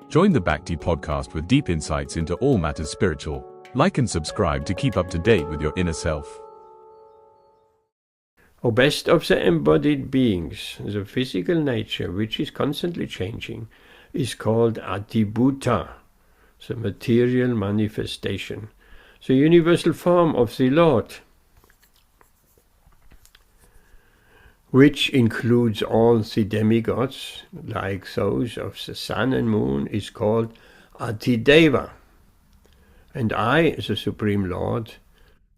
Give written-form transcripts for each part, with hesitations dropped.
Join the Bhakti podcast with deep insights into all matters spiritual. Like and subscribe to keep up to date with your inner self. O best of the embodied beings, the physical nature, which is constantly changing, is called adhibhūta, the material manifestation, the universal form of the Lord, which includes all the demigods, like those of the sun and moon, is called adhidaiva. And I, the Supreme Lord,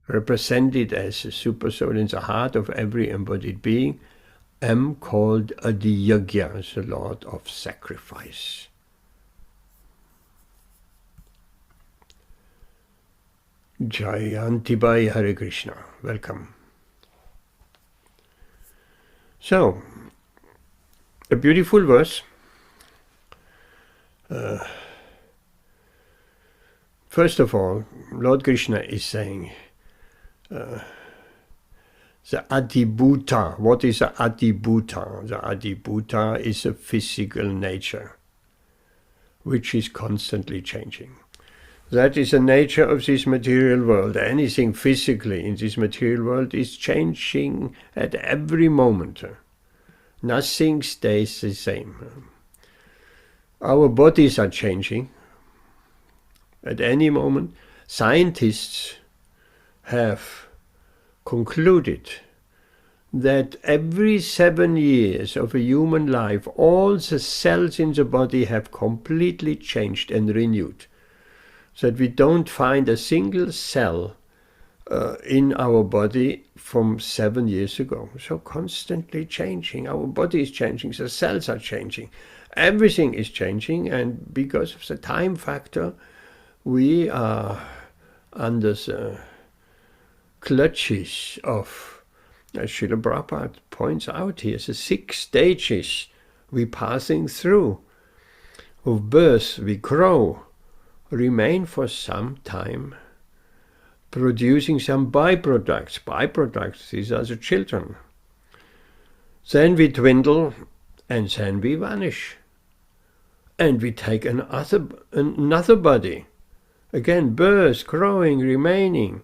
represented as a Supersoul in the heart of every embodied being, am called adhiyajña, the Lord of Sacrifice. Jayanti Hare Krishna. Welcome. So, a beautiful verse. First of all, Lord Krishna is saying, the adhibhūta. What is the adhibhūta? The adhibhūta is a physical nature, which is constantly changing. That is the nature of this material world. Anything physically in this material world is changing at every moment. Nothing stays the same. Our bodies are changing at any moment. Scientists have concluded that every 7 years of a human life, all the cells in the body have completely changed and renewed. So that we don't find a single cell in our body from 7 years ago. So constantly changing. Our body is changing, the cells are changing. Everything is changing, and because of the time factor, we are under the clutches of, as Srila Prabhupada points out here, the 6 stages we're passing through. Of birth, we grow, remain for some time, producing some byproducts. Byproducts, these are the children. Then we dwindle, and then we vanish. And we take another body. Again, birth, growing, remaining.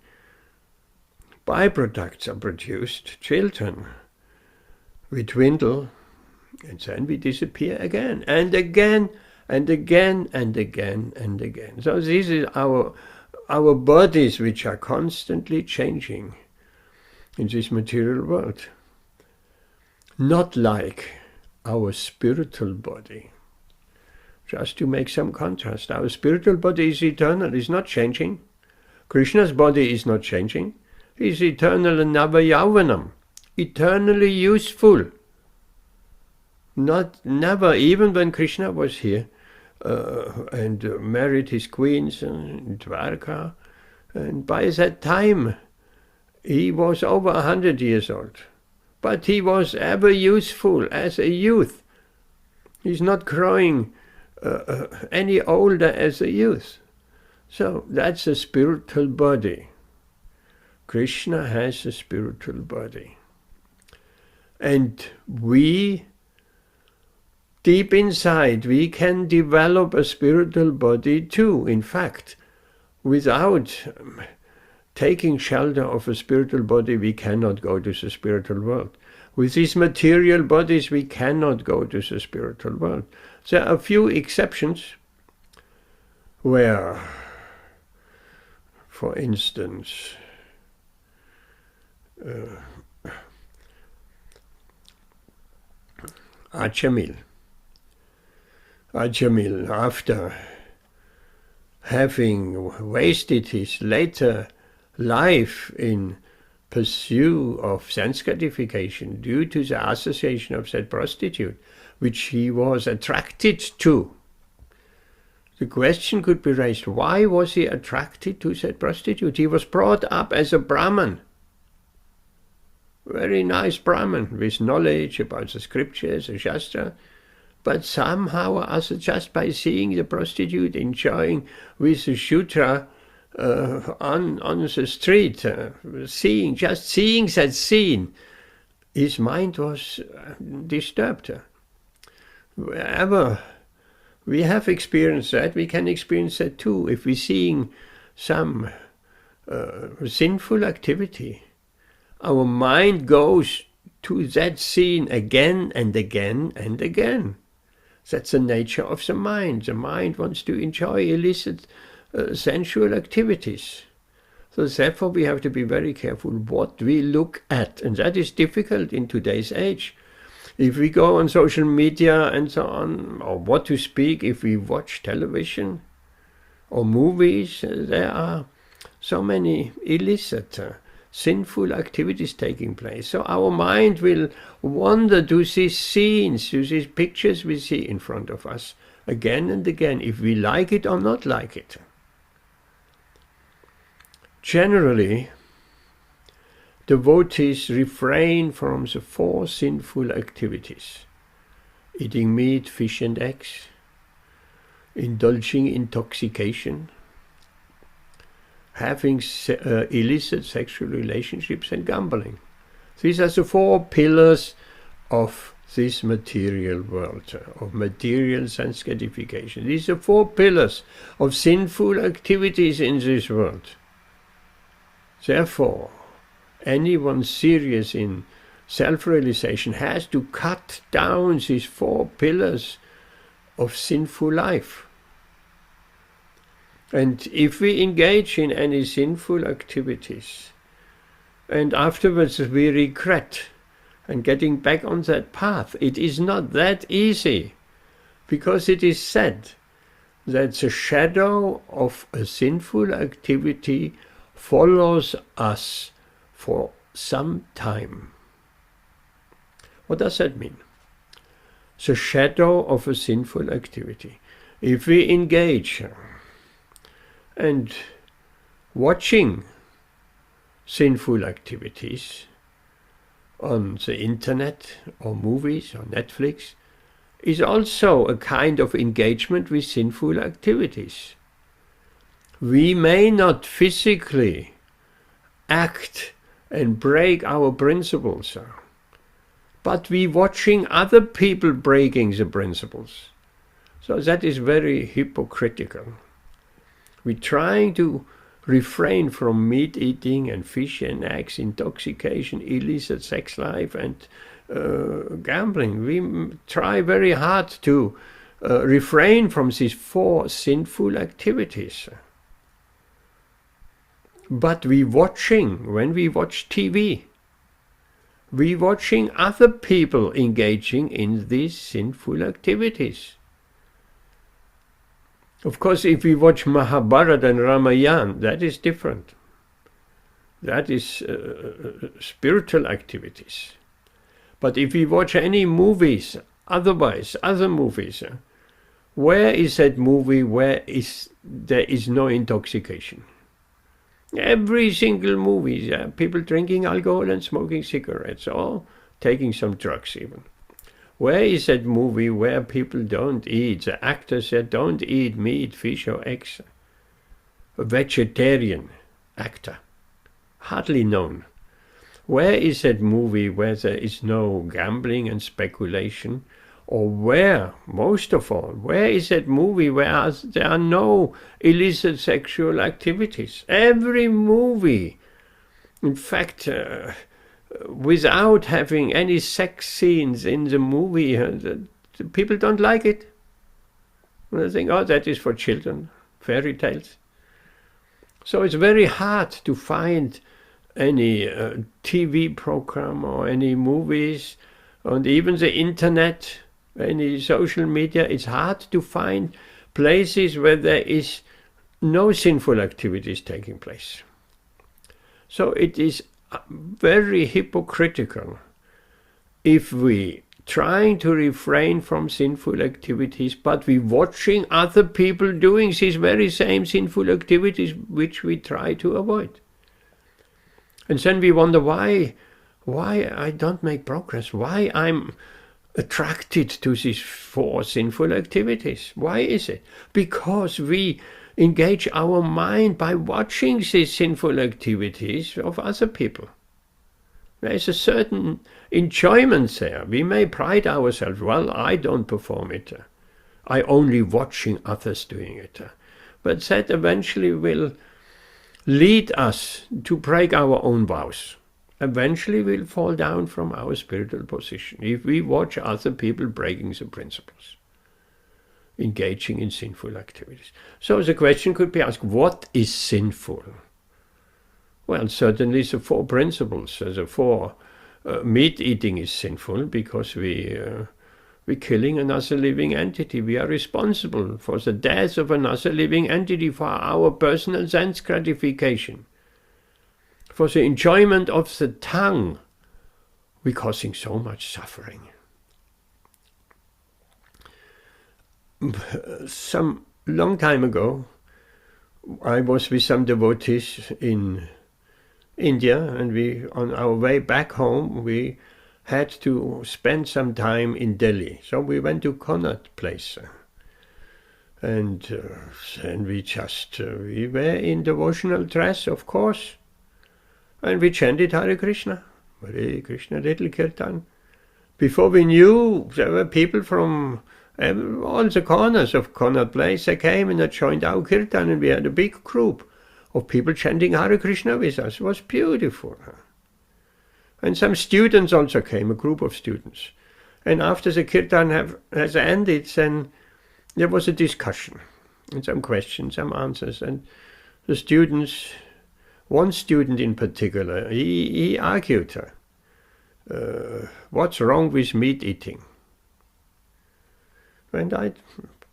Byproducts are produced, children. We dwindle, and then we disappear again, and again, and again, and again, and again. So this is our bodies, which are constantly changing in this material world. Not like our spiritual body. Just to make some contrast, our spiritual body is eternal, is not changing. Krishna's body is not changing. He is eternal and navayauvanam, eternally useful. Never, even when Krishna was here, and married his queens in Dwarka, and by that time he was over 100 years old, but he was ever useful as a youth. He's not growing any older as a youth. So that's a spiritual body. Krishna has a spiritual body, and we, deep inside, we can develop a spiritual body too. In fact, without taking shelter of a spiritual body, we cannot go to the spiritual world. With these material bodies, we cannot go to the spiritual world. There are a few exceptions where, for instance, Ajamila, after having wasted his later life in pursuit of sense gratification due to the association of that prostitute, which he was attracted to. The question could be raised, why was he attracted to that prostitute? He was brought up as a Brahman. Very nice Brahman, with knowledge about the scriptures, the Shastra, but somehow or other, just by seeing the prostitute enjoying with the Shudra on the street, seeing that scene, his mind was disturbed. Wherever We have experienced that. We can experience that too if we're seeing some sinful activity. Our mind goes to that scene again and again and again. That's the nature of the mind. The mind wants to enjoy illicit sensual activities. So therefore we have to be very careful what we look at. And that is difficult in today's age. If we go on social media and so on, or what to speak, if we watch television or movies, there are so many illicit, sinful activities taking place. So our mind will wander to these scenes, to these pictures we see in front of us, again and again, if we like it or not like it. Generally, devotees refrain from the 4 sinful activities: eating meat, fish and eggs, indulging intoxication, having illicit sexual relationships, and gambling. These are the 4 pillars of this material world, of material sense gratification. These are 4 pillars of sinful activities in this world. Therefore, anyone serious in self-realization has to cut down these 4 pillars of sinful life. And if we engage in any sinful activities, and afterwards we regret and getting back on that path, it is not that easy, because it is said that the shadow of a sinful activity follows us for some time. What does that mean? The shadow of a sinful activity. If we engage and watching sinful activities on the internet or movies or Netflix is also a kind of engagement with sinful activities. We may not physically act and break our principles, but we watching other people breaking the principles. So that is very hypocritical. We're trying to refrain from meat eating and fish and eggs, intoxication, illicit sex life, and gambling. We try very hard to refrain from these 4 sinful activities. But when we watch TV, we watching other people engaging in these sinful activities. Of course, if we watch Mahabharata and Ramayana, that is different. That is spiritual activities. But if we watch any movies, other movies, where is that movie where there is no intoxication? Every single movie, people drinking alcohol and smoking cigarettes, or taking some drugs even. Where is that movie where people don't eat, the actors that don't eat meat, fish or eggs? A vegetarian actor, hardly known. Where is that movie where there is no gambling and speculation? Or where, most of all, where is that movie where there are no illicit sexual activities? Every movie, in fact, without having any sex scenes in the movie, the people don't like it. They think, oh, that is for children, fairy tales. So it's very hard to find any TV program or any movies, and even the internet, any social media. It's hard to find places where there is no sinful activities taking place. So it is very hypocritical if we trying to refrain from sinful activities, but we watching other people doing these very same sinful activities which we try to avoid. And then we wonder why I don't make progress, why I'm attracted to these 4 sinful activities. Why is it? Because we engage our mind by watching these sinful activities of other people. There is a certain enjoyment there. We may pride ourselves, well, I don't perform it. I only watching others doing it. But that eventually will lead us to break our own vows. Eventually we'll fall down from our spiritual position if we watch other people breaking the principles, engaging in sinful activities. So the question could be asked, what is sinful? Well, certainly the four principles, the four. Meat eating is sinful because we're killing another living entity. We are responsible for the death of another living entity for our personal sense gratification. For the enjoyment of the tongue, we're causing so much suffering. Some long time ago, I was with some devotees in India, and we, on our way back home, we had to spend some time in Delhi. So we went to Connaught Place. And then we were in devotional dress, of course. And we chanted Hare Krishna, little kirtan. Before we knew, there were people from all the corners of Connaught Place. They came and they joined our kirtan, and we had a big group of people chanting Hare Krishna with us. It was beautiful. And some students also came, a group of students. And after the kirtan has ended, then there was a discussion, and some questions, some answers. And the students, one student in particular, he argued, what's wrong with meat eating? And I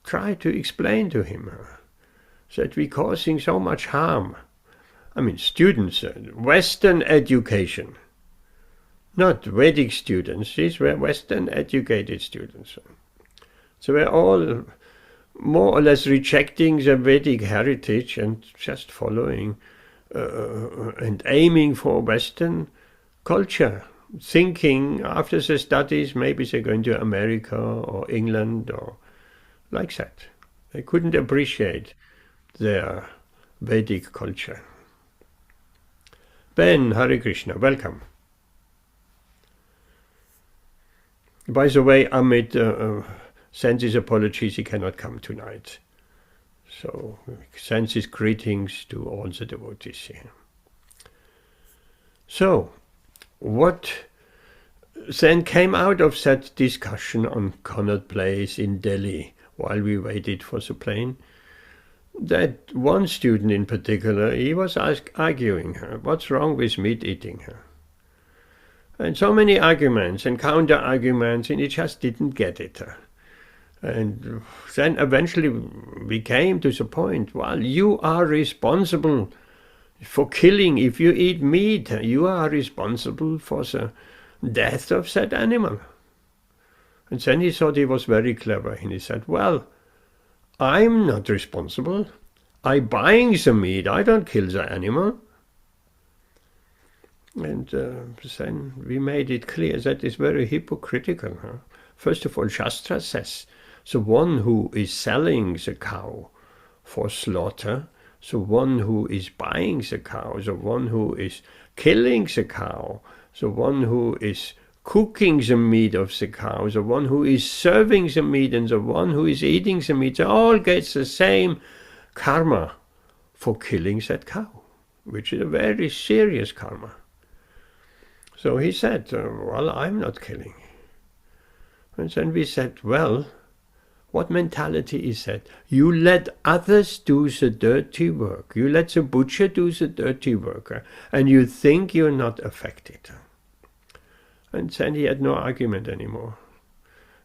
tried to explain to him that we're causing so much harm. I mean, students, Western education, not Vedic students, these were Western educated students. So we're all more or less rejecting the Vedic heritage and just following and aiming for Western culture, thinking after the studies maybe they're going to America or England or like that. They couldn't appreciate their Vedic culture. Ben, Hare Krishna, welcome. By the way, Amit sends his apologies, he cannot come tonight. So, sends his greetings to all the devotees here. So, what then came out of that discussion on Connaught Place in Delhi while we waited for the plane? That one student in particular, he was arguing, what's wrong with meat eating? And so many arguments and counter-arguments, and he just didn't get it. And then eventually we came to the point, well, you are responsible for killing. If you eat meat, you are responsible for the death of that animal. And then he thought he was very clever, and he said, well, I'm not responsible. I'm buying the meat. I don't kill the animal. And then we made it clear that is very hypocritical. First of all, Shastra says, the one who is selling the cow for slaughter, the one who is buying the cow, the one who is killing the cow, the one who is cooking the meat of the cow, the one who is serving the meat, and the one who is eating the meat, they all get the same karma for killing that cow, which is a very serious karma. So he said, well, I'm not killing. And then we said, well, what mentality is that? You let others do the dirty work. You let the butcher do the dirty work, and you think you're not affected. And then he had no argument anymore.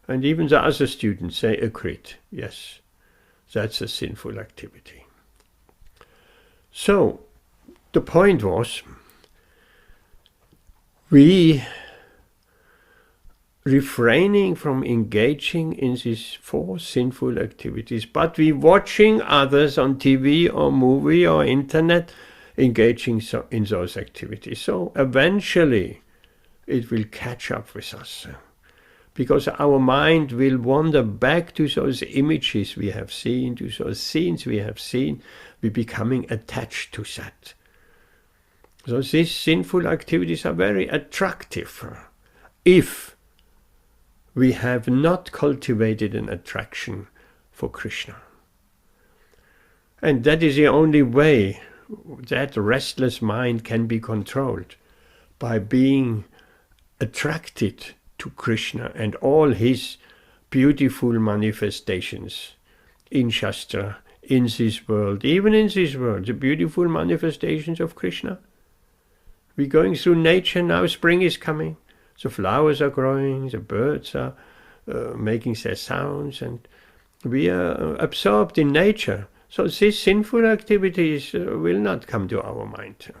And even the other students, they agreed, yes, that's a sinful activity. So, the point was, we refraining from engaging in these four sinful activities, but we watching others on TV or movie or internet engaging in those activities. So eventually it will catch up with us, because our mind will wander back to those images we have seen, to those scenes we have seen. We're becoming attached to that. So these sinful activities are very attractive if we have not cultivated an attraction for Krishna. And that is the only way that restless mind can be controlled, by being attracted to Krishna and all his beautiful manifestations in Shastra, in this world, even in this world, the beautiful manifestations of Krishna. We're going through nature now, spring is coming, the flowers are growing, the birds are making their sounds, and we are absorbed in nature. So these sinful activities will not come to our mind.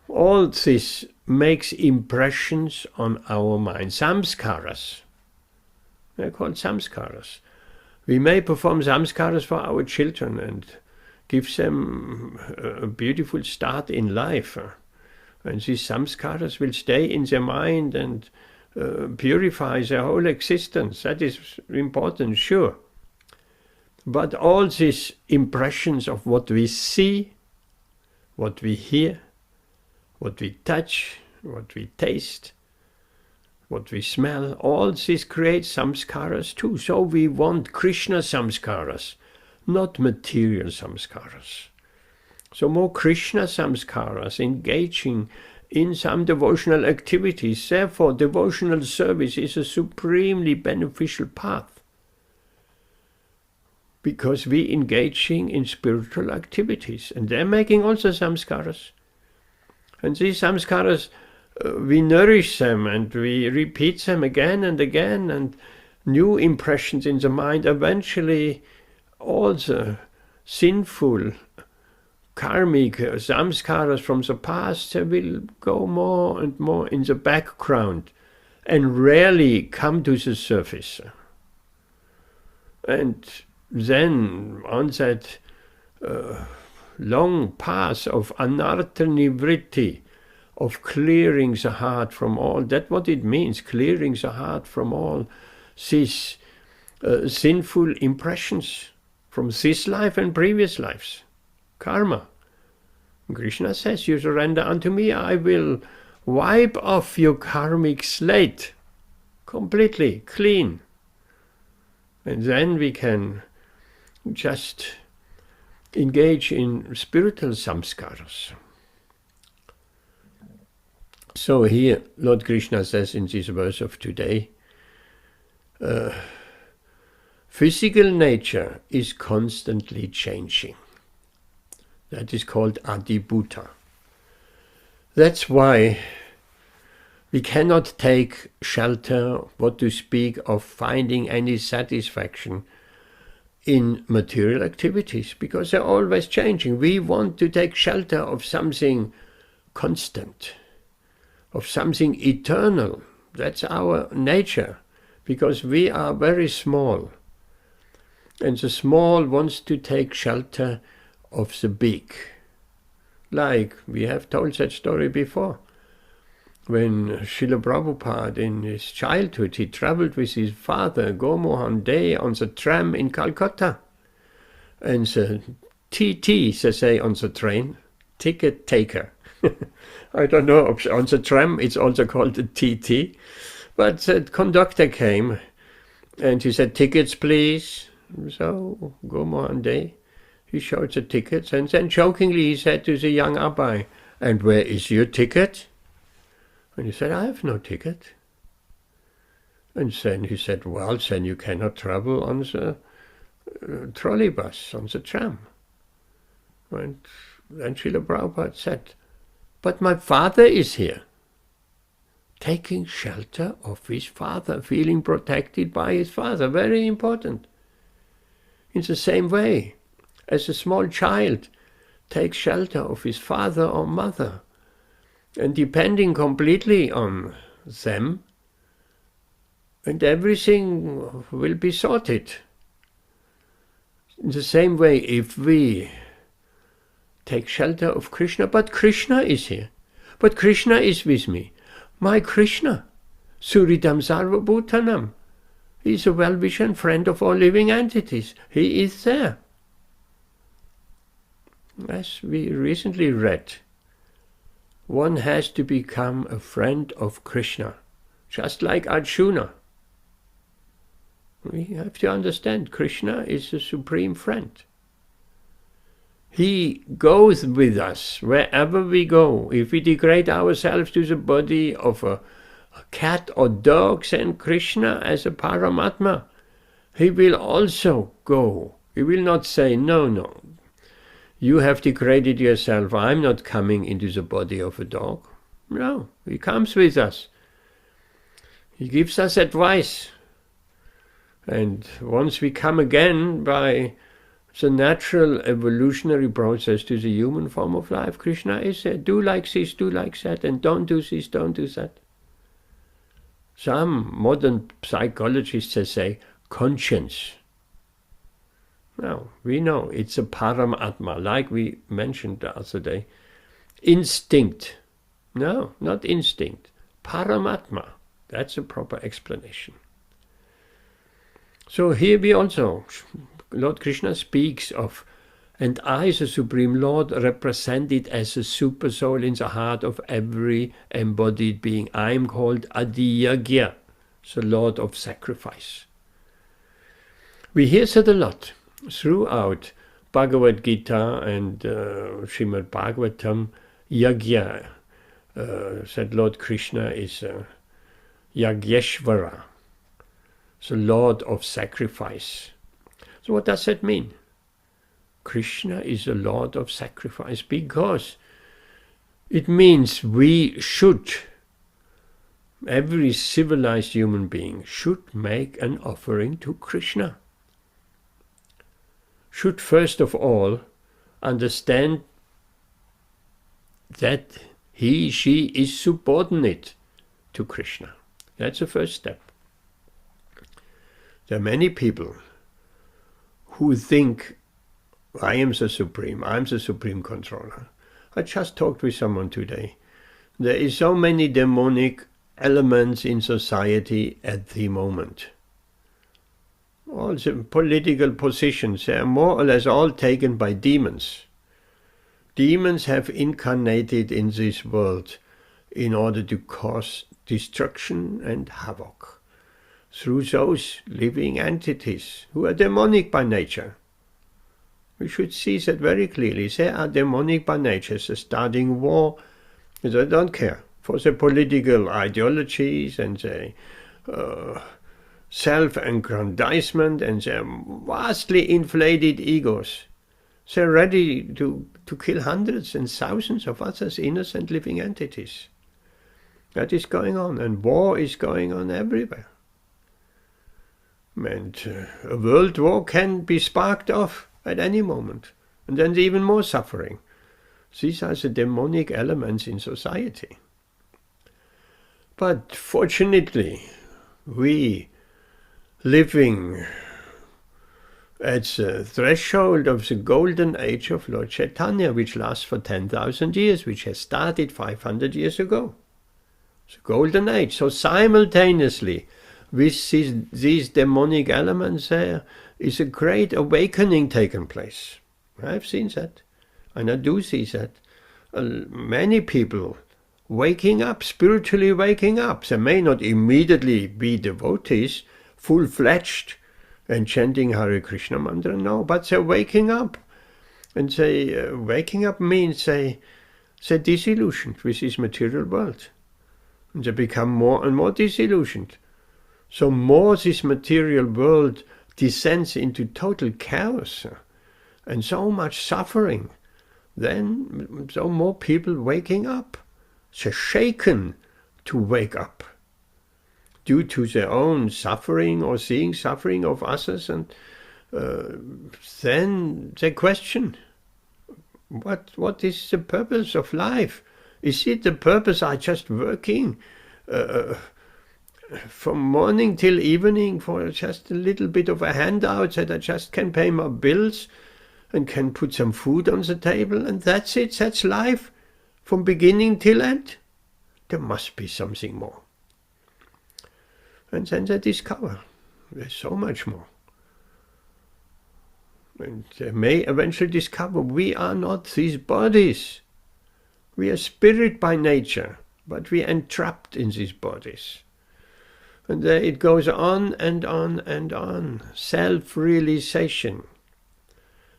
All this makes impressions on our mind, samskaras. They're called samskaras. We may perform samskaras for our children and give them a beautiful start in life. And these samskaras will stay in their mind and purify their whole existence. That is important, sure. But all these impressions of what we see, what we hear, what we touch, what we taste, what we smell, all this creates samskaras too. So we want Krishna samskaras, not material samskaras. So more Krishna samskaras, engaging in some devotional activities. Therefore, devotional service is a supremely beneficial path, because we engaging in spiritual activities, and they're making also samskaras. And these samskaras, we nourish them and we repeat them again and again, and new impressions in the mind. Eventually, all the sinful, karmic samskaras from the past, they will go more and more in the background and rarely come to the surface. And then on that long path of anartha nivritti, of clearing the heart from all, that's what it means, clearing the heart from all these sinful impressions from this life and previous lives, karma. Krishna says, you surrender unto me, I will wipe off your karmic slate completely clean. And then we can just engage in spiritual samskaras. So here Lord Krishna says in this verse of today, physical nature is constantly changing. That is called adhibhūta. That's why we cannot take shelter, what to speak of finding any satisfaction in material activities, because they're always changing. We want to take shelter of something constant, of something eternal. That's our nature, because we are very small. And the small wants to take shelter of the big. Like we have told that story before. When Srila Prabhupada in his childhood, he traveled with his father, Gomohan Day, on the tram in Calcutta. And the TT, they say on the train, ticket taker. I don't know, on the tram it's also called the TT. But the conductor came and he said, tickets please. So Gomohan Day, he showed the tickets, and then jokingly he said to the young Abhay, and where is your ticket? And he said, I have no ticket. And then he said, well, then you cannot travel on the trolley bus, on the tram. And then Srila Prabhupada said, but my father is here, taking shelter of his father, feeling protected by his father. Very important. In the same way, as a small child takes shelter of his father or mother, and depending completely on them, and everything will be sorted. In the same way, if we take shelter of Krishna, but Krishna is here, but Krishna is with me, my Krishna, Suridam Sarva Bhutanam, he is a well-wisher and friend of all living entities, he is there. As we recently read, one has to become a friend of Krishna, just like Arjuna. We have to understand Krishna is a supreme friend. He goes with us wherever we go. If we degrade ourselves to the body of a cat or dog, send Krishna as a Paramatma. He will also go. He will not say, no, you have degraded yourself. I'm not coming into the body of a dog. No, he comes with us. He gives us advice. And once we come again by the natural evolutionary process to the human form of life, Krishna is said, do like this, do like that, and don't do this, don't do that. Some modern psychologists say conscience. Now, we know it's a Paramatma, like we mentioned the other day. Instinct. No, not instinct. Paramatma. That's a proper explanation. So here we also, Lord Krishna speaks of, and I, the Supreme Lord, represented as a Supersoul in the heart of every embodied being. I am called adhiyajña, the Lord of Sacrifice. We hear that a lot throughout Bhagavad Gītā and Srimad Bhagavatam. Yajña, said Lord Krishna is Yajñeshvara, the Lord of Sacrifice. So what does that mean? Krishna is the Lord of Sacrifice because it means we should, every civilized human being should make an offering to Krishna. Should first of all understand that he, she is subordinate to Krishna. That's the first step. There are many people who think, I am the Supreme, I'm the Supreme Controller. I just talked with someone today. There is so many demonic elements in society at the moment. All the political positions, they are more or less all taken by demons. Demons have incarnated in this world in order to cause destruction and havoc through those living entities who are demonic by nature. We should see that very clearly. They are demonic by nature. They're starting war. They don't care for their political ideologies and their self-aggrandizement and their vastly inflated egos. They're ready to kill hundreds and thousands of others, innocent living entities. That is going on, and war is going on everywhere. And a world war can be sparked off at any moment, and then even more suffering. These are the demonic elements in society. But fortunately, we living at the threshold of the golden age of Lord Chaitanya, which lasts for 10,000 years, which has started 500 years ago. The golden age. So simultaneously with these demonic elements, there is a great awakening taking place. I've seen that, and I do see that. Many people waking up, spiritually waking up. They may not immediately be devotees, full-fledged, and chanting Hare Krishna mantra, no, but they're waking up. And waking up means they're disillusioned with this material world. And they become more and more disillusioned. So more this material world descends into total chaos and so much suffering, then so more people waking up. They're shaken to wake up due to their own suffering or seeing suffering of others, and then they question, what is the purpose of life? Is it the purpose I just working from morning till evening for just a little bit of a handout that I just can pay my bills and can put some food on the table, and that's it, that's life from beginning till end? There must be something more. And then they discover there's so much more. And they may eventually discover we are not these bodies. We are spirit by nature, but we are entrapped in these bodies. And there it goes on and on and on. Self-realization.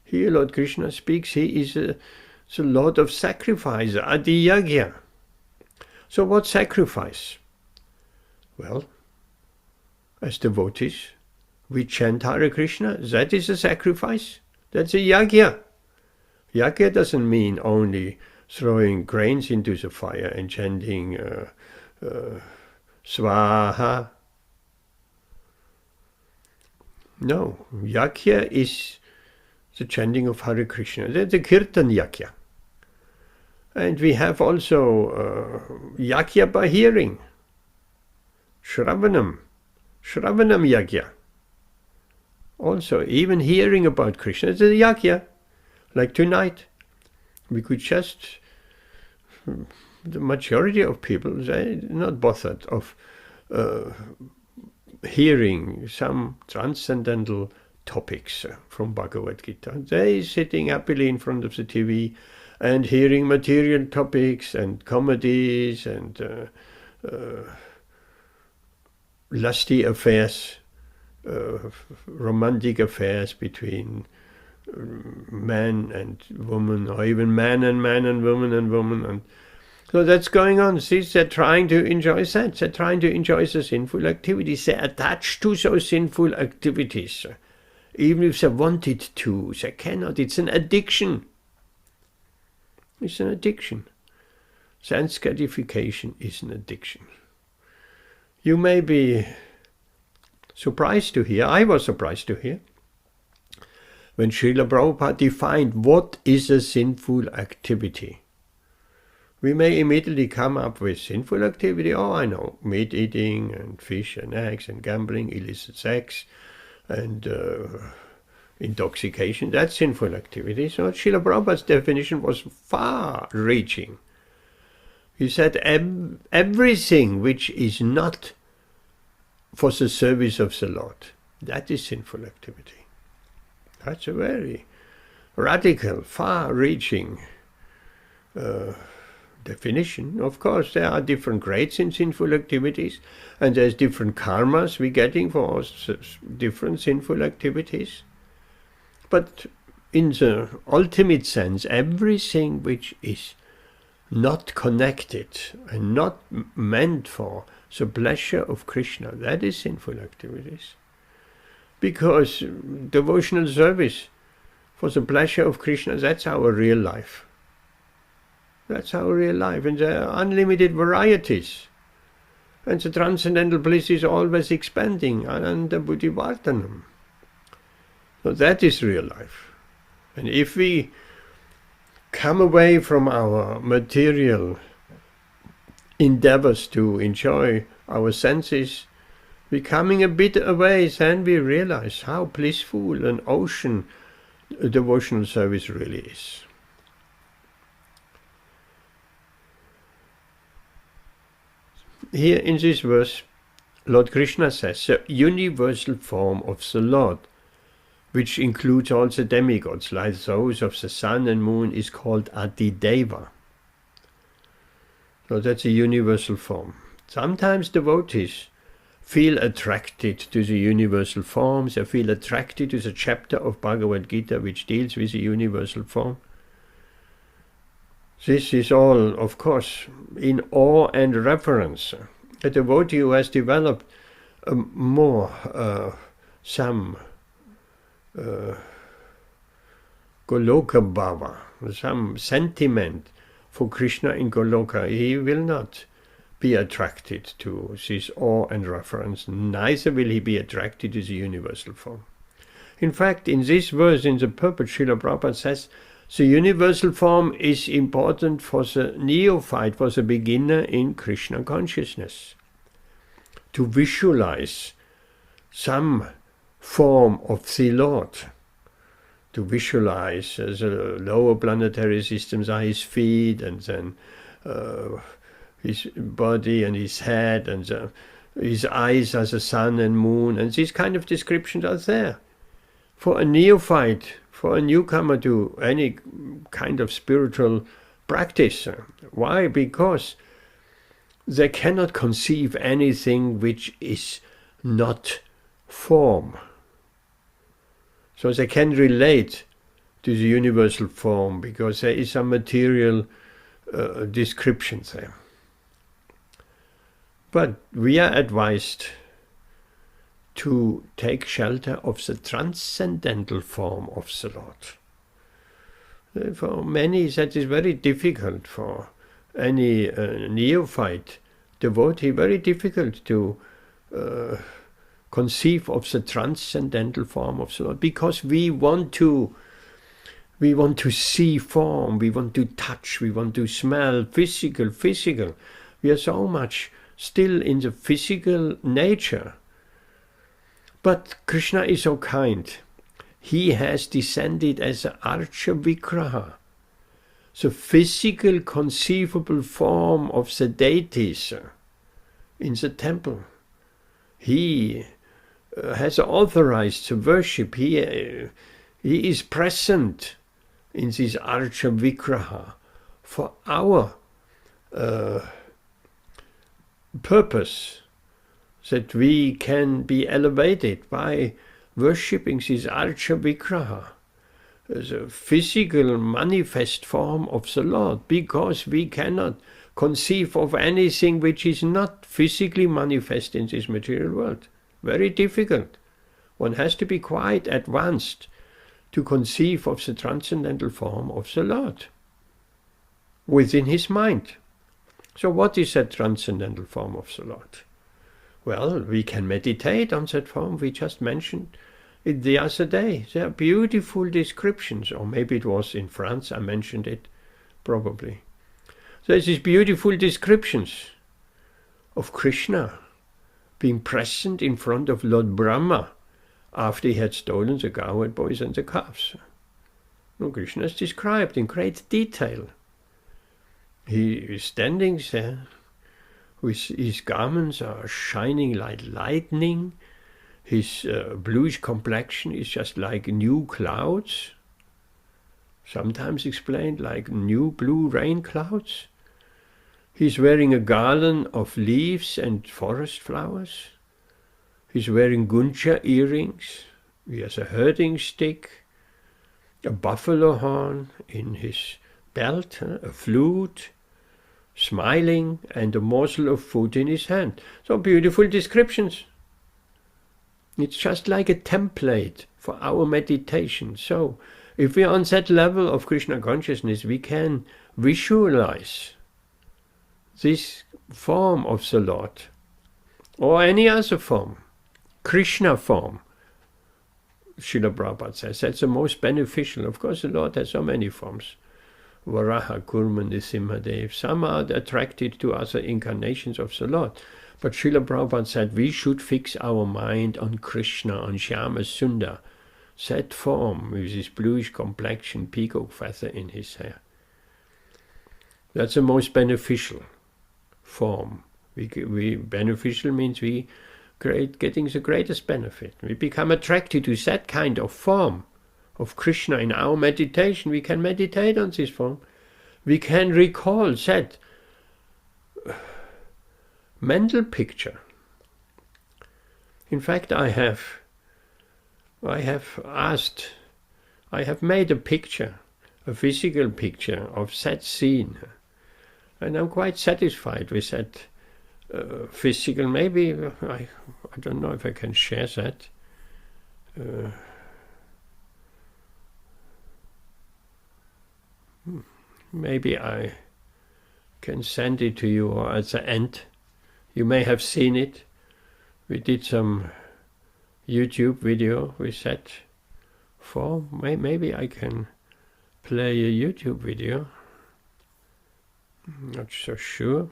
Here Lord Krishna speaks, he is the Lord of sacrifice, adhiyajña. So what sacrifice? Well, as devotees, we chant Hare Krishna. That is a sacrifice. That's a yajna. Yajna doesn't mean only throwing grains into the fire and chanting swaha. No, yajna is the chanting of Hare Krishna. That's a kirtan yajna. And we have also yajna by hearing. Shravanam yajna. Also, even hearing about Krishna is a yajna. Like tonight, we could just, the majority of people, they're not bothered of hearing some transcendental topics from Bhagavad Gītā. They're sitting happily in front of the TV and hearing material topics and comedies and lusty affairs, romantic affairs between man and woman, or even man and woman and woman. And so that's going on. See, they're trying to enjoy that. They're trying to enjoy the sinful activities. They're attached to those sinful activities. Even if they wanted to, they cannot. It's an addiction. It's an addiction. Sense gratification is an addiction. You may be surprised to hear, I was surprised to hear, when Srila Prabhupada defined what is a sinful activity. We may immediately come up with sinful activity. Oh, I know, meat eating and fish and eggs and gambling, illicit sex and intoxication. That's sinful activity. So Srila Prabhupada's definition was far-reaching. He said everything which is not for the service of the Lord, that is sinful activity. That's a very radical, far-reaching definition. Of course, there are different grades in sinful activities, and there's different karmas we're getting for different sinful activities. But in the ultimate sense, everything which is not connected and not meant for the pleasure of Krishna, that is sinful activities. Because devotional service for the pleasure of Krishna, that's our real life. That's our real life. And there are unlimited varieties. And the transcendental bliss is always expanding. Ananda buddhivardhanam. So that is real life. And if we come away from our material endeavors to enjoy our senses, becoming a bit away, then we realize how blissful an ocean devotional service really is. Here in this verse, Lord Krishna says, the universal form of the Lord, which includes all the demigods, like those of the sun and moon, is called adhidaiva. So that's a universal form. Sometimes devotees feel attracted to the universal forms, they feel attracted to the chapter of Bhagavad Gītā which deals with the universal form. This is all, of course, in awe and reverence. A devotee who has developed some Goloka Bhava, some sentiment for Krishna in Goloka, he will not be attracted to this awe and reverence, neither will he be attracted to the universal form. In fact, in this verse, in the purport, Srila Prabhupada says, the universal form is important for the neophyte, for the beginner in Krishna consciousness. To visualize some form of the Lord, to visualize the lower planetary systems are his feet, and then his body and his head, and his eyes are the sun and moon, and these kind of descriptions are there. For a neophyte, for a newcomer to any kind of spiritual practice. Why? Because they cannot conceive anything which is not form. So they can relate to the universal form because there is some material description there. But we are advised to take shelter of the transcendental form of the Lord. For many that is very difficult, for any neophyte devotee, very difficult to conceive of the transcendental form of the Lord, because we want to see form, we want to touch, we want to smell, physical. We are so much still in the physical nature. But Krishna is so kind. He has descended as an Archa-vigraha, the physical conceivable form of the deities in the temple. He has authorized the worship. He is present in this Archa-vigraha for our purpose, that we can be elevated by worshipping this Archa-vigraha, the physical manifest form of the Lord, because we cannot conceive of anything which is not physically manifest in this material world. Very difficult. One has to be quite advanced to conceive of the transcendental form of the Lord within his mind. So what is that transcendental form of the Lord? Well, we can meditate on that form. We just mentioned it the other day. There are beautiful descriptions, or maybe it was in France, I mentioned it, probably. There's these beautiful descriptions of Krishna being present in front of Lord Brahma after he had stolen the cowherd boys and the calves. Now, Krishna is described in great detail. He is standing there, his garments are shining like lightning, his bluish complexion is just like new clouds, sometimes explained like new blue rain clouds. He's wearing a garland of leaves and forest flowers. He's wearing guncha earrings. He has a herding stick, a buffalo horn in his belt, a flute, smiling, and a morsel of food in his hand. So beautiful descriptions. It's just like a template for our meditation. So if we are on that level of Krishna consciousness, we can visualize this form of the Lord, or any other form, Krishna form. Srila Prabhupada says that's the most beneficial. Of course, the Lord has so many forms. Varaha, Kurma, Nrsimhadev. Some are attracted to other incarnations of the Lord. But Srila Prabhupada said we should fix our mind on Krishna, on Shyama Sundar, that form with his bluish complexion, peacock feather in his hair. That's the most beneficial form. Beneficial means we getting the greatest benefit. We become attracted to that kind of form of Krishna in our meditation. We can meditate on this form. We can recall that mental picture. In fact, I have made a picture, a physical picture of that scene, and I'm quite satisfied with that physical. Maybe I don't know if I can share that. Maybe I can send it to you, or at the end. You may have seen it. We did some YouTube video with that form. Maybe I can play a YouTube video. I'm not so sure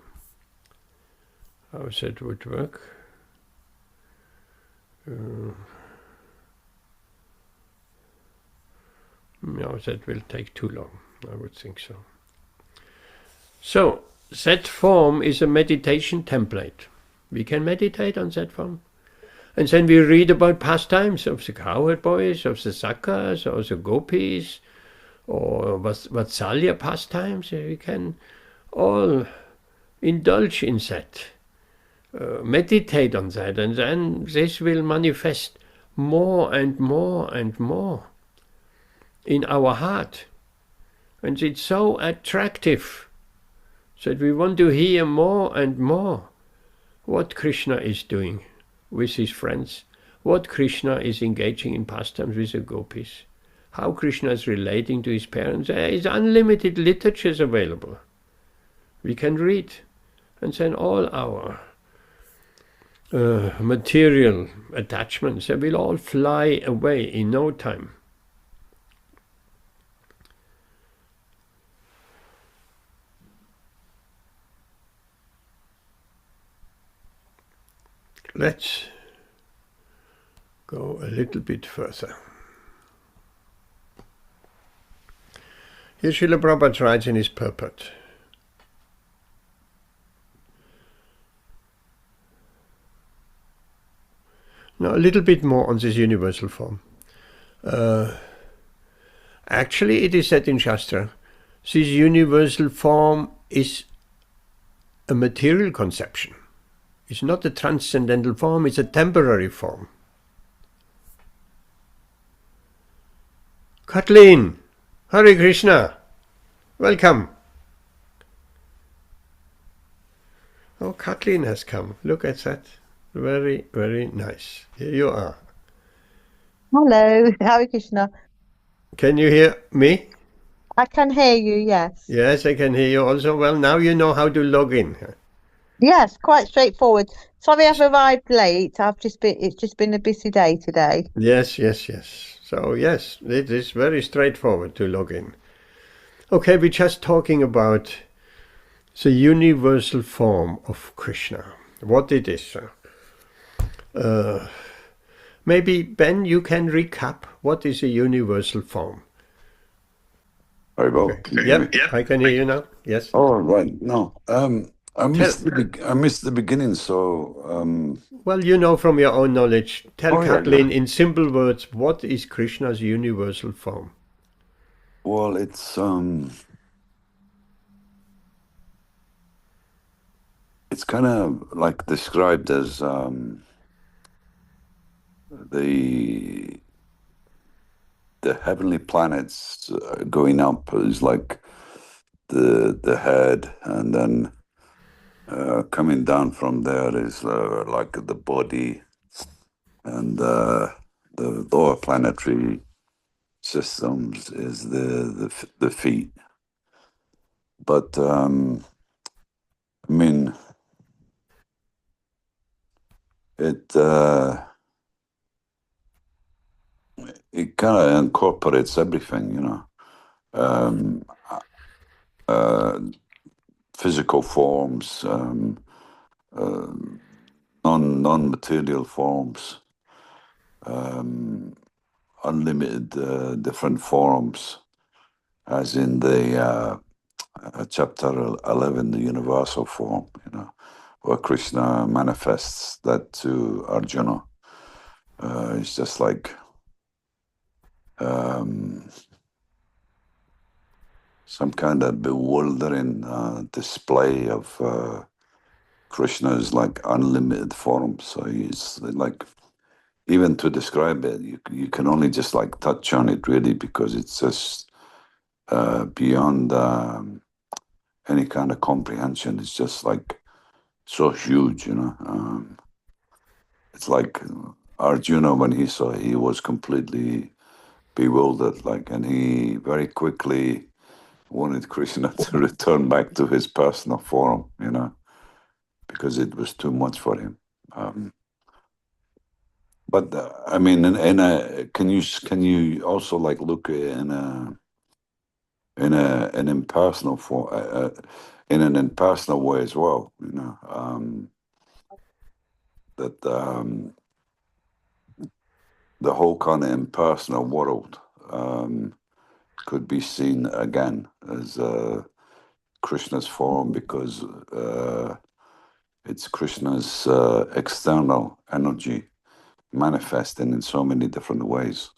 how that would work. No, that will take too long. I would think so. So, that form is a meditation template. We can meditate on that form. And then we read about pastimes of the cowherd boys, of the Sakas, or the gopis, or Vatsalya pastimes. We can all Indulge in that. Meditate on that, and then this will manifest more and more and more in our heart. And it's so attractive that we want to hear more and more what Krishna is doing with his friends, what Krishna is engaging in pastimes with the gopis, how Krishna is relating to his parents. There is unlimited literatures available. We can read, and then all our material attachments, they will all fly away in no time. Let's go a little bit further. Here Srila Prabhupada writes in his purport. Now a little bit more on this universal form. Actually, it is said in Shastra, this universal form is a material conception. It's not a transcendental form, it's a temporary form. Kathleen, Hare Krishna, welcome. Oh, Kathleen has come. Look at that. Very, very nice. Here you are. Hello, Hare Krishna. Can you hear me? I can hear you, yes. Yes, I can hear you also. Well, now you know how to log in. Yes, quite straightforward. Sorry I've arrived late. It's just been a busy day today. Yes. So yes, it is very straightforward to log in. Okay, we're just talking about the universal form of Krishna, what it is. Maybe, Ben, you can recap what is a universal form. Very well. Okay. Yep, I can hear you now. Yes. Oh, right. No, I missed the beginning. So, well, you know from your own knowledge. Tell Kathleen yeah. in simple words, what is Krishna's universal form? Well, it's kind of like described as the heavenly planets going up is like the head, and then coming down from there is like the body, and the lower planetary systems is the feet. But I mean, it kind of incorporates everything, you know. Physical forms, non-material forms, unlimited different forms, as in the chapter 11, the universal form, you know, where Krishna manifests that to Arjuna. It's just like some kind of bewildering display of Krishna's like unlimited form. So he's like, even to describe it, you can only just like touch on it really, because it's just beyond any kind of comprehension. It's just like so huge, you know. It's like Arjuna, when he saw it, he was completely bewildered, like, and he very quickly wanted Krishna to return back to his personal form, you know, because it was too much for him. But I mean, can you also like look in an impersonal form, in an impersonal way as well, you know, that the whole kind of impersonal world could be seen again as Krishna's form, because it's Krishna's external energy manifesting in so many different ways.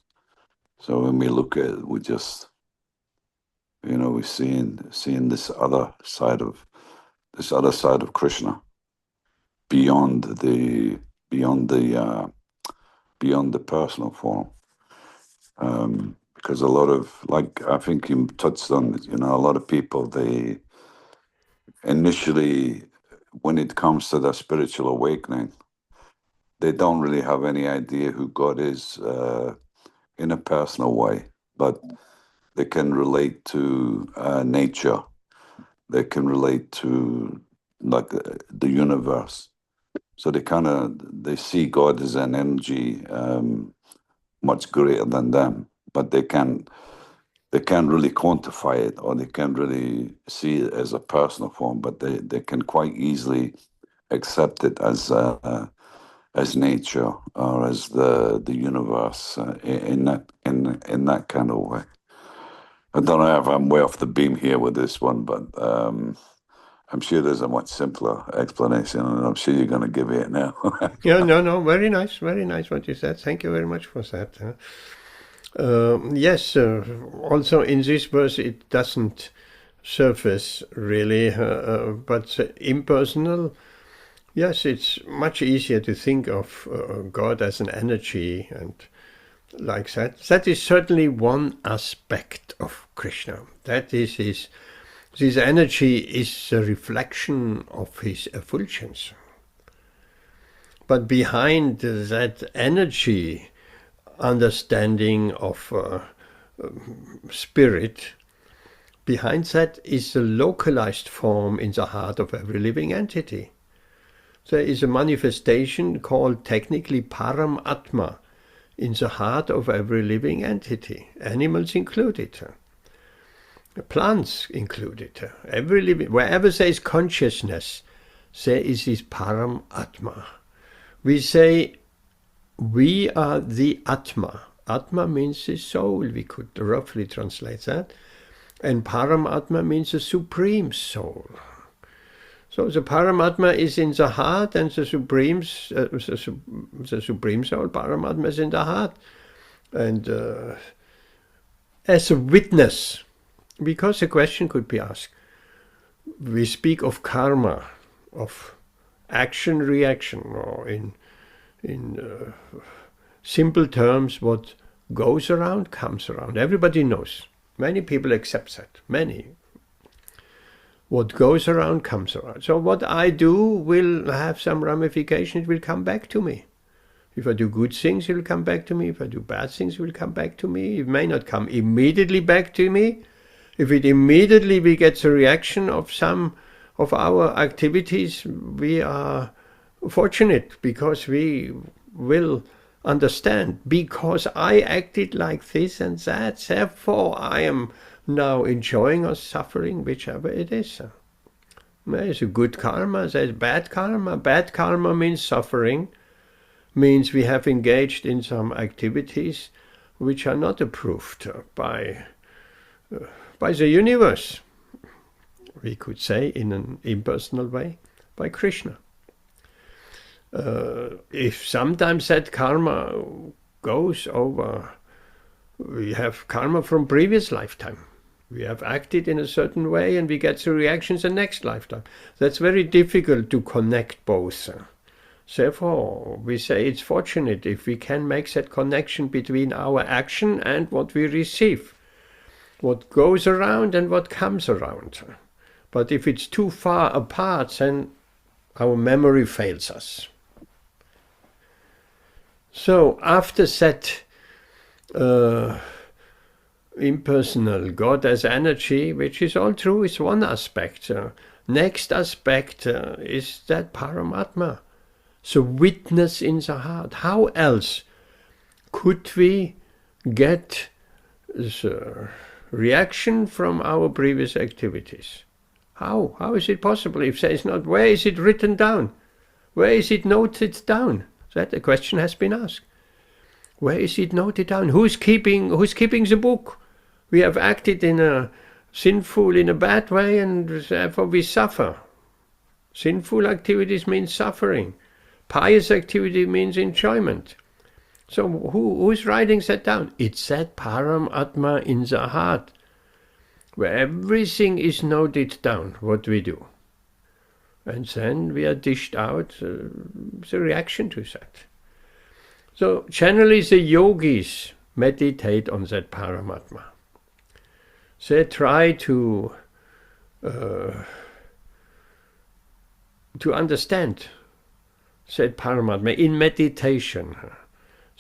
So when we look at it, we just, you know, we're seeing this other side of this other side of Krishna, beyond the personal form. Because a lot of, like I think you touched on, a lot of people, they initially, when it comes to their spiritual awakening, they don't really have any idea who God is in a personal way, but they can relate to nature. They can relate to like the universe. So they see God as an energy much greater than them, but they can't really quantify it, or they can't really see it as a personal form, but they can quite easily accept it as nature or as the universe in that kind of way. I don't know if I'm way off the beam here with this one, but I'm sure there's a much simpler explanation, and I'm sure you're going to give it now. Yeah, no, very nice what you said. Thank you very much for that. Yes, also in this verse it doesn't surface really, but impersonal. Yes, it's much easier to think of God as an energy and like that. That is certainly one aspect of Krishna. That is this energy is a reflection of his effulgence. But behind that energy, understanding of spirit, behind that is a localized form in the heart of every living entity. There is a manifestation called technically Paramatma in the heart of every living entity, animals included, plants included, every living, wherever there is consciousness, there is this Paramatma. We say we are the Atma. Atma means the soul, we could roughly translate that. And Paramatma means the supreme soul. So the Paramatma is in the heart, and the supreme soul, Paramatma, is in the heart. And as a witness, because a question could be asked, we speak of karma, of action-reaction, or in simple terms, what goes around comes around. Everybody knows. Many people accept that. Many. What goes around comes around. So what I do will have some ramifications. It will come back to me. If I do good things, it will come back to me. If I do bad things, it will come back to me. It may not come immediately back to me. If it immediately we get a reaction of some of our activities, we are fortunate, because we will understand, because I acted like this and that, therefore I am now enjoying or suffering, whichever it is. There's a good karma, there's bad karma. Bad karma means suffering, means we have engaged in some activities which are not approved by the universe, we could say in an impersonal way, by Krishna. If sometimes that karma goes over, we have karma from previous lifetime. We have acted in a certain way and we get the reactions the next lifetime. That's very difficult to connect both. Therefore, we say it's fortunate if we can make that connection between our action and what we receive. What goes around and what comes around. But if it's too far apart, then our memory fails us. So after that impersonal God as energy, which is all true, is one aspect. Next aspect is that Paramatma, so witness in the heart. How else could we get the reaction from our previous activities? How is it possible? If there is not, where is it written down? Where is it noted down? That the question has been asked. Where is it noted down? Who's keeping the book? We have acted in a sinful, in a bad way, and therefore we suffer. Sinful activities mean suffering. Pious activity means enjoyment. So who's writing that down? It's that Paramatma in the heart, where everything is noted down, what we do. And then we are dished out the reaction to that. So generally the yogis meditate on that Paramatma. They try to understand that Paramatma in meditation.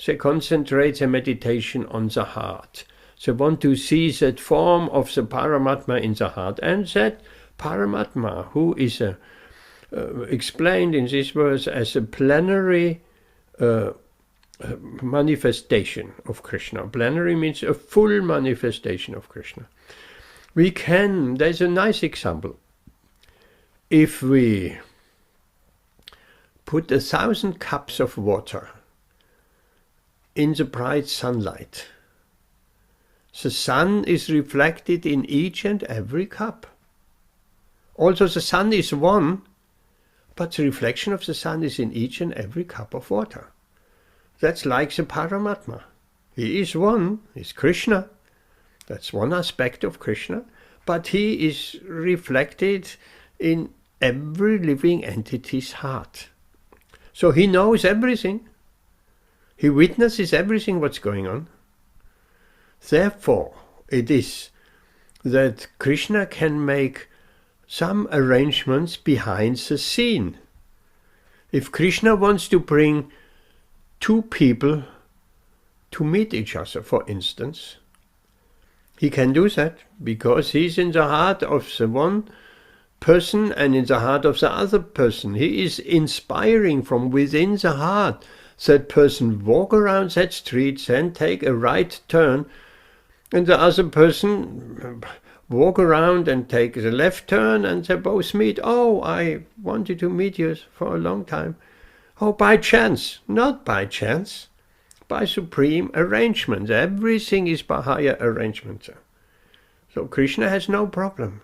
They concentrate their meditation on the heart. They want to see that form of the Paramatma in the heart, and that Paramatma, who is explained in this verse as a plenary manifestation of Krishna. Plenary means a full manifestation of Krishna. There's a nice example. If we put 1,000 cups of water in the bright sunlight, the sun is reflected in each and every cup. Also the sun is one, but the reflection of the sun is in each and every cup of water. That's like the Paramatma. He is one, he's Krishna. That's one aspect of Krishna, but he is reflected in every living entity's heart. So he knows everything. He witnesses everything what's going on. Therefore, it is that Krishna can make some arrangements behind the scene. If Krishna wants to bring two people to meet each other, for instance, he can do that because he's in the heart of the one person and in the heart of the other person. He is inspiring from within the heart. That person walk around that street, then take a right turn, and the other person walk around and take the left turn, and they both meet. Oh, I wanted to meet you for a long time. Oh, by chance. Not by chance. By supreme arrangement. Everything is by higher arrangement. So Krishna has no problem.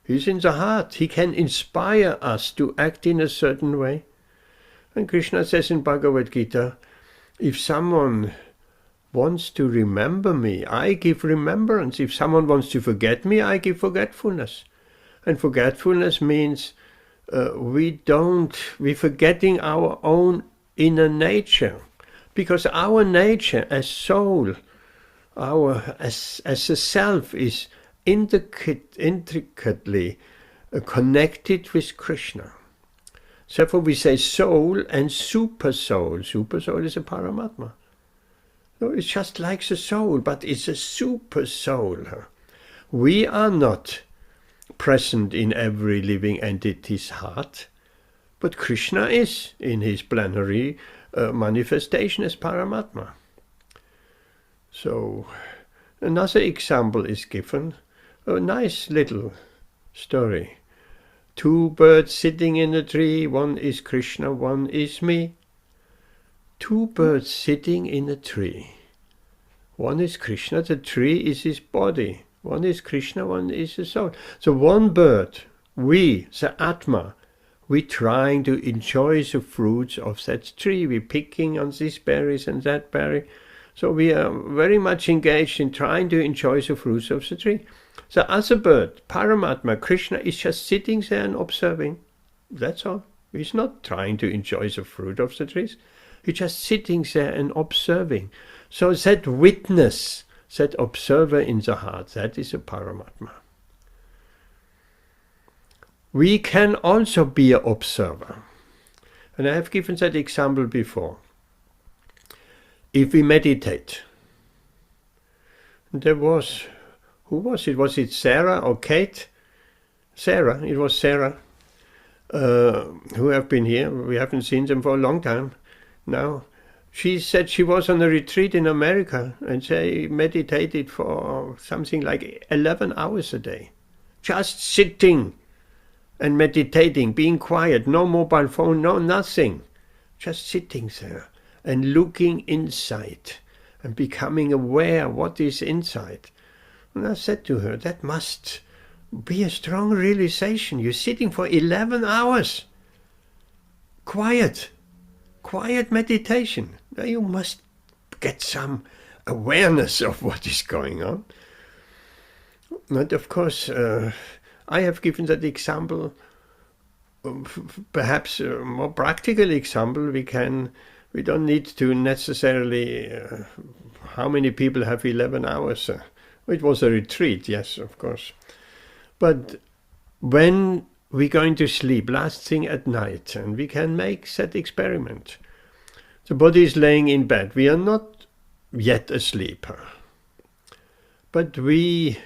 He's in the heart. He can inspire us to act in a certain way. And Krishna says in Bhagavad Gītā, if someone wants to remember me, I give remembrance. If someone wants to forget me, I give forgetfulness. And forgetfulness means we're forgetting our own inner nature. Because our nature as soul, as a self, is intricately connected with Krishna. Therefore we say soul and supersoul. Supersoul is a Paramatma. No, it's just like the soul, but it's a supersoul. We are not present in every living entity's heart, but Krishna is in his plenary manifestation as Paramatma. So another example is given, a nice little story. Two birds sitting in a tree, one is Krishna, one is me. Two birds sitting in a tree. One is Krishna, the tree is his body. One is Krishna, one is the soul. So one bird, we, the Atma, we're trying to enjoy the fruits of that tree. We're picking on these berries and that berry. So we are very much engaged in trying to enjoy the fruits of the tree. The other bird, Paramatma, Krishna, is just sitting there and observing. That's all. He's not trying to enjoy the fruit of the trees. He's just sitting there and observing. So that witness, that observer in the heart, that is a Paramatma. We can also be an observer. And I have given that example before. If we meditate, there was, who was it? Was it Sarah or Kate? Sarah, it was Sarah, who have been here. We haven't seen them for a long time now. She said she was on a retreat in America and they meditated for something like 11 hours a day. Just sitting and meditating, being quiet, no mobile phone, no nothing. Just sitting there and looking inside and becoming aware what is inside. And I said to her, that must be a strong realization. You're sitting for 11 hours. Quiet meditation. Now you must get some awareness of what is going on. But of course, I have given that example perhaps a more practical example, we don't need to necessarily, how many people have 11 hours? It was a retreat, yes, of course. But when we're going to sleep, last thing at night, and we can make that experiment. The body is laying in bed. We are not yet asleep, but we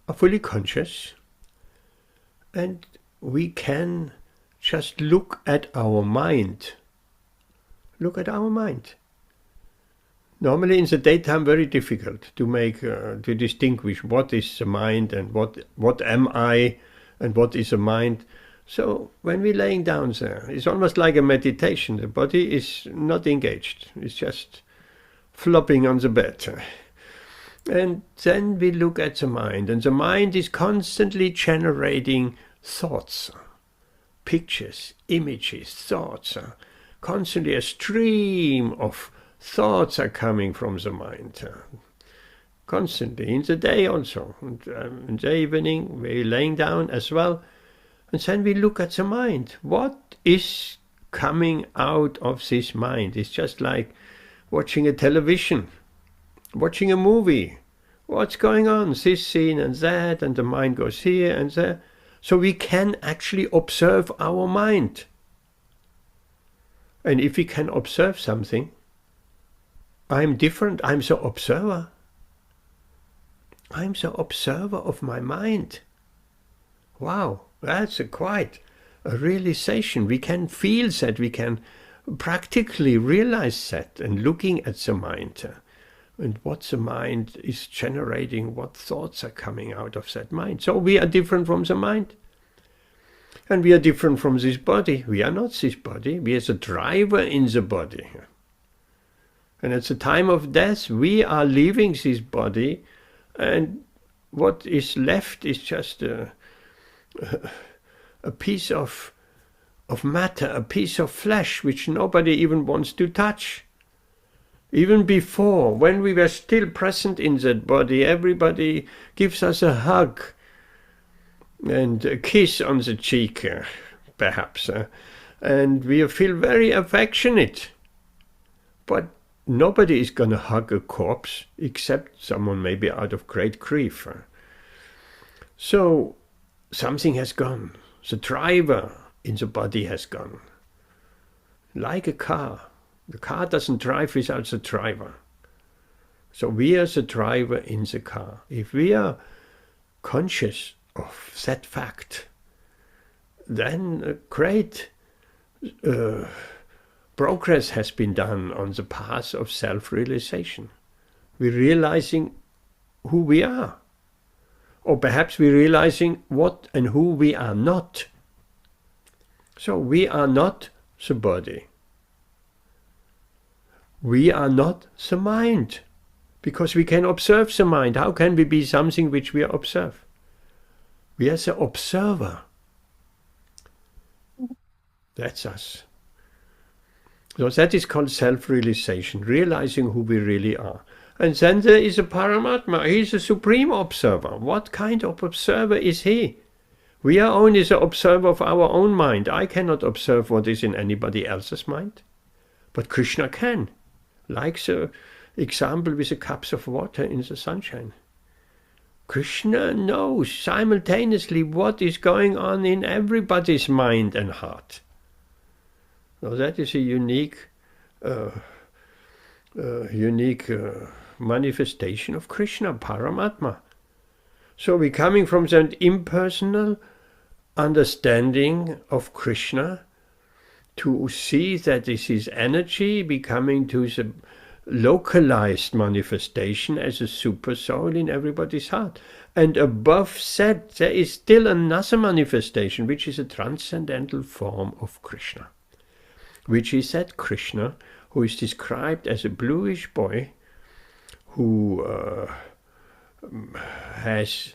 are fully conscious, and we can just look at our mind. Look at our mind. Normally in the daytime, very difficult to make to distinguish what is the mind and what am I and what is a mind. So when we're laying down there, it's almost like a meditation. The body is not engaged. It's just flopping on the bed. And then we look at the mind, and the mind is constantly generating thoughts, pictures, images, thoughts. Constantly a stream of thoughts are coming from the mind. Constantly, in the day also. And, in the evening, we're laying down as well. And then we look at the mind. What is coming out of this mind? It's just like watching a television, watching a movie. What's going on? This scene and that, and the mind goes here and there. So we can actually observe our mind. And if we can observe something, I'm different, I'm the observer. I'm the observer of my mind. Wow, that's quite a realization. We can feel that, we can practically realize that, and looking at the mind and what the mind is generating, what thoughts are coming out of that mind. So we are different from the mind. And we are different from this body. We are not this body. We are the driver in the body. And at the time of death, we are leaving this body, and what is left is just a piece of matter, a piece of flesh, which nobody even wants to touch. Even before, when we were still present in that body, everybody gives us a hug and a kiss on the cheek, perhaps, and we feel very affectionate. But nobody is going to hug a corpse, except someone maybe out of great grief. So something has gone. The driver in the body has gone. Like a car. The car doesn't drive without the driver. So we are the driver in the car. If we are conscious of that fact, then a great progress has been done on the path of self-realization. We're realizing who we are. Or perhaps we're realizing what and who we are not. So we are not the body. We are not the mind. Because we can observe the mind. How can we be something which we observe? We are the observer. That's us. So that is called self-realization, realizing who we really are. And then there is a Paramatma. He is a supreme observer. What kind of observer is he? We are only the observer of our own mind. I cannot observe what is in anybody else's mind. But Krishna can. Like the example with the cups of water in the sunshine. Krishna knows simultaneously what is going on in everybody's mind and heart. Now that is a unique manifestation of Krishna, Paramatma. So we're coming from that impersonal understanding of Krishna to see that this is energy becoming to the localized manifestation as a Supersoul in everybody's heart. And above that, there is still another manifestation, which is a Transcendental Form of Krishna, which is that Krishna who is described as a bluish boy who has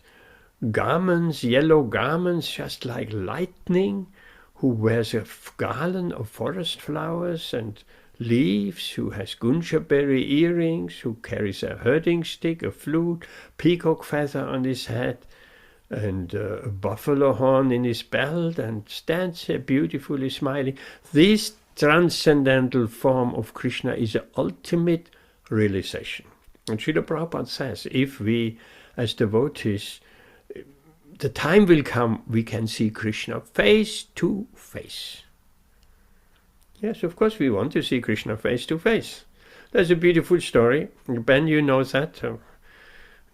garments, yellow garments, just like lightning, who wears a garland of forest flowers and leaves, who has gunja berry earrings, who carries a herding stick, a flute, peacock feather on his head, and a buffalo horn in his belt, and stands there beautifully smiling. This transcendental form of Krishna is the ultimate realization. And Srila Prabhupada says, if we as devotees, the time will come we can see Krishna face to face. Yes, of course we want to see Krishna face to face. There's a beautiful story. Ben, you know that.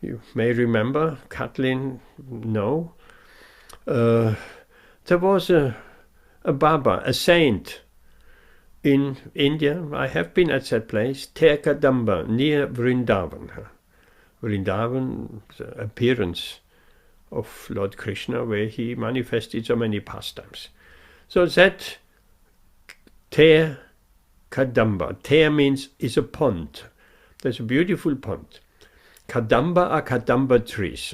You may remember. Kathleen, no. There was a Baba, a saint in India. I have been at that place, Terkadamba, near Vrindavan. Vrindavan, the appearance of Lord Krishna, where he manifested so many pastimes. So that Kadamba. Ter means is a pond. There's a beautiful pond. Kadamba are Kadamba trees.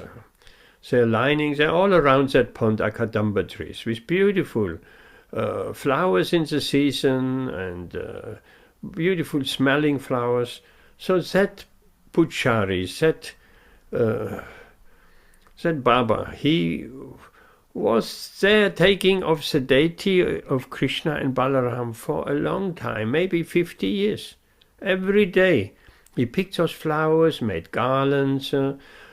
They're they're all around that pond are Kadamba trees with beautiful flowers in the season and beautiful smelling flowers. So that Puchari, that Baba, he was there taking of the deity of Krishna and Balaram for a long time, maybe 50 years. Every day he picked those flowers, made garlands,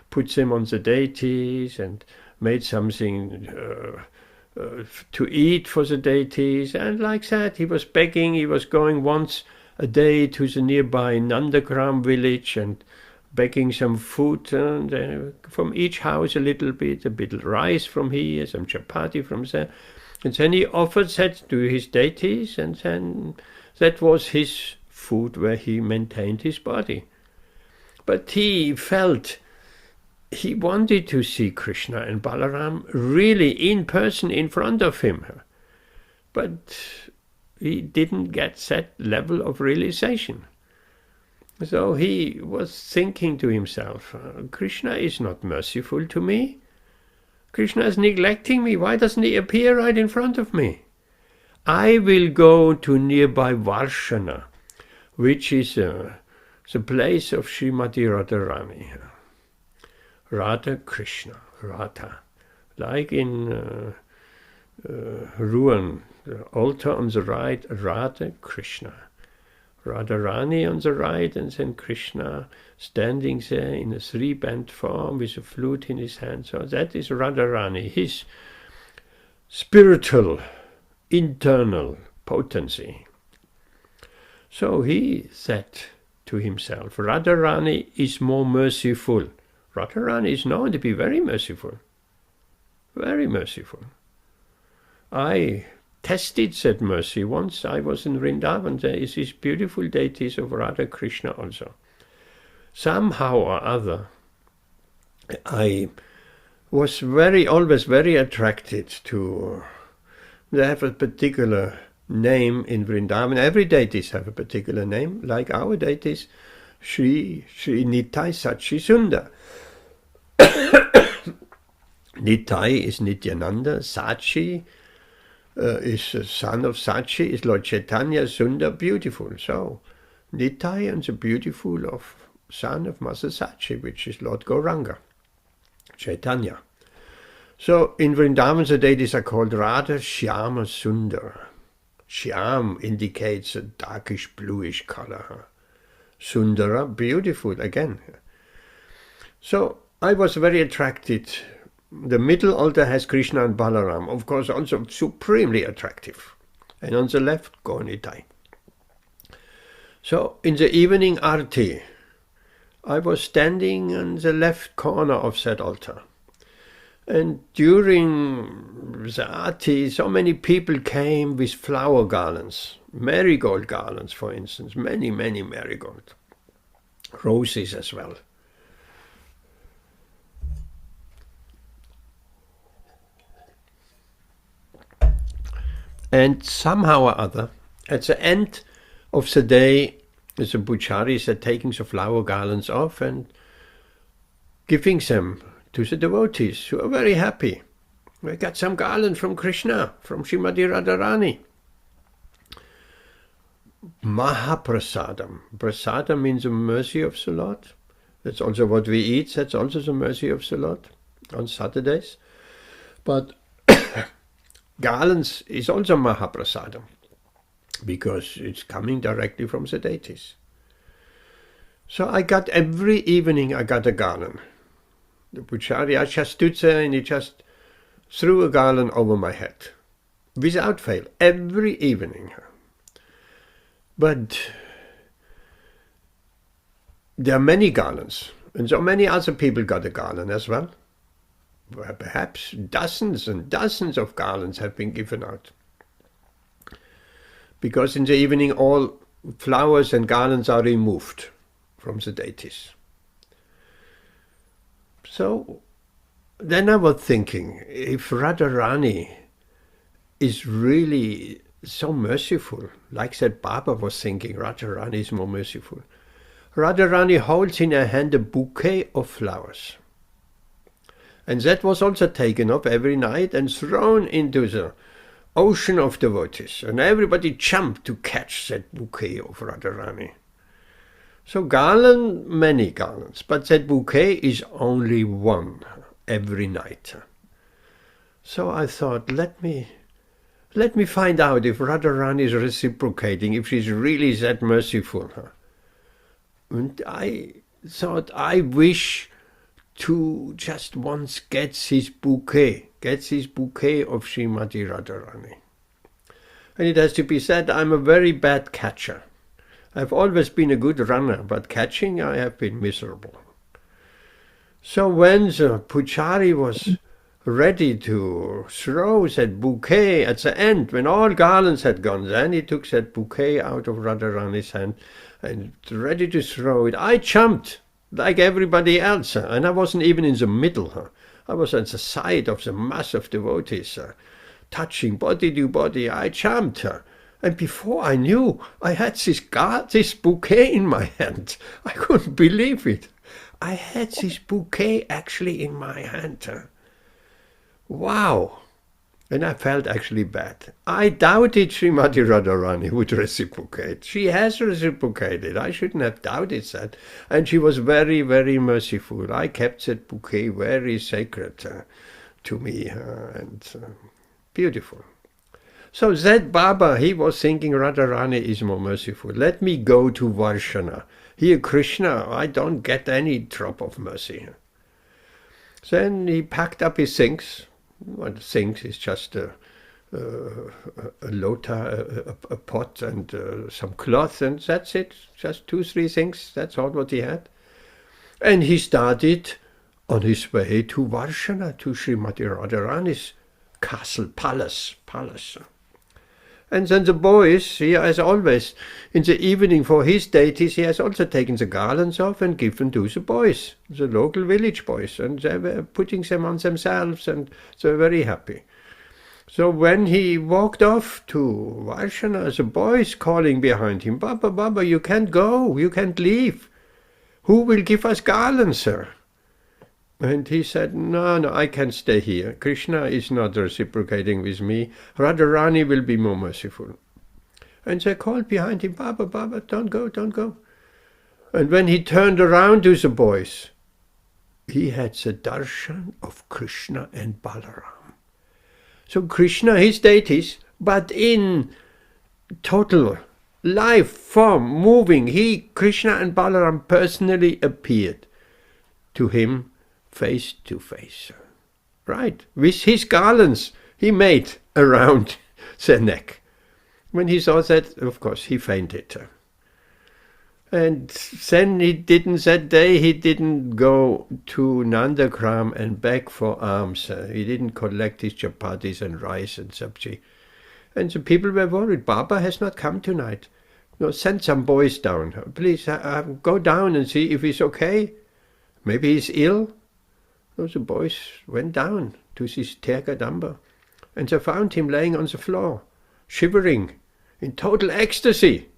put them on the deities, and made something to eat for the deities. And like that, he was begging. He was going once a day to the nearby Nandagram village and begging some food, from each house a bit of rice from here, some chapati from there. And then he offered that to his deities, and then that was his food where he maintained his body. But he felt he wanted to see Krishna and Balaram really in person in front of him. But he didn't get that level of realization. So he was thinking to himself, Krishna is not merciful to me. Krishna is neglecting me. Why doesn't he appear right in front of me? I will go to nearby Varshana, which is the place of Srimati Radharani. Radha Krishna, Radha. Like in Ruan, the altar on the right, Radha Krishna. Radharani on the right, and then Krishna standing there in a three-band form with a flute in his hand. So that is Radharani, his spiritual, internal potency. So he said to himself, Radharani is more merciful. Radharani is known to be very merciful. Very merciful. I tested that mercy once. I was in Vrindavan. There is these beautiful deities of Radha Krishna also. Somehow or other, I was always very attracted to. They have a particular name in Vrindavan. Every deities have a particular name, like our deities, Sri Nitai Sachi Sundar. Nitai is Nityananda, Sachi is the son of Sachi, is Lord Chaitanya, Sundar, beautiful. So, Nitai and the beautiful of son of Mother Sachi, which is Lord Gauranga, Chaitanya. So, in Vrindavan, the deities are called Radha, Shyama, Sundar. Shyam indicates a darkish bluish color. Sundara, beautiful, again. So, I was very attracted. The middle altar has Krishna and Balaram, of course, also supremely attractive. And on the left, Gaunitai. So, in the evening arti, I was standing on the left corner of that altar. And during the arti, so many people came with flower garlands, marigold garlands, for instance, many, many marigold. Roses as well. And somehow or other, at the end of the day, the pujaris are taking the flower garlands off and giving them to the devotees, who are very happy. We got some garland from Krishna, from Srimati Radharani. Mahaprasadam. Prasadam means the mercy of the Lord. That's also what we eat. That's also the mercy of the Lord. on Saturdays. But garlands is also Mahaprasadam, because it's coming directly from the deities. So I got every evening, I got a garland. The Puchari, I just stood there and he just threw a garland over my head. Without fail, every evening. But there are many garlands, and so many other people got a garland as well. Perhaps dozens and dozens of garlands have been given out. Because in the evening all flowers and garlands are removed from the deities. So then I was thinking, if Radharani is really so merciful, like that Baba was thinking, Radharani is more merciful. Radharani holds in her hand a bouquet of flowers. And that was also taken up every night and thrown into the ocean of devotees. And everybody jumped to catch that bouquet of Radharani. So garland, many garlands, but that bouquet is only one every night. So I thought, let me find out if Radharani is reciprocating, if she's really that merciful. And I thought, I wish to just once get his bouquet of Srimati Radharani. And it has to be said, I'm a very bad catcher. I've always been a good runner, but catching I have been miserable. So when the Puchari was ready to throw that bouquet at the end, when all garlands had gone, then he took that bouquet out of Radharani's hand and ready to throw it. I jumped like everybody else, and I wasn't even in the middle. I was at the side of the mass of devotees, touching body to body. I jumped, and before I knew, I had this bouquet in my hand. I couldn't believe it. I had this bouquet actually in my hand. Wow! And I felt actually bad. I doubted Srimati Radharani would reciprocate. She has reciprocated. I shouldn't have doubted that. And she was very, very merciful. I kept that bouquet very sacred to me and beautiful. So that Baba, he was thinking Radharani is more merciful. Let me go to Varshana. Here, Krishna, I don't get any drop of mercy. Then he packed up his things. Well, things is just a lota, a pot and some cloth, and that's it. Just 2-3 things. That's all what he had. And he started on his way to Varshana, to Srimati Radharani's castle, palace. And then the boys, he has always, in the evening for his deities, he has also taken the garlands off and given to the boys, the local village boys, and they were putting them on themselves, and they were very happy. So when he walked off to Varshana, the boys calling behind him, Baba, Baba, you can't go, you can't leave. Who will give us garlands, sir? And he said, no, I can't stay here. Krishna is not reciprocating with me. Radharani will be more merciful. And they called behind him, Baba, Baba, don't go. And when he turned around to the boys, he had the darshan of Krishna and Balaram. So Krishna, his deities, but in total life form, moving, Krishna and Balaram personally appeared to him face to face, right, with his garlands he made around their neck. When he saw that, of course, he fainted. And then that day he didn't go to Nandagram and beg for alms. He didn't collect his chapatis and rice and sabji. And the people were worried. Baba has not come tonight. No, send some boys down. Please go down and see if he's okay. Maybe he's ill. So the boys went down to this Tergadamba, and they found him laying on the floor, shivering, in total ecstasy.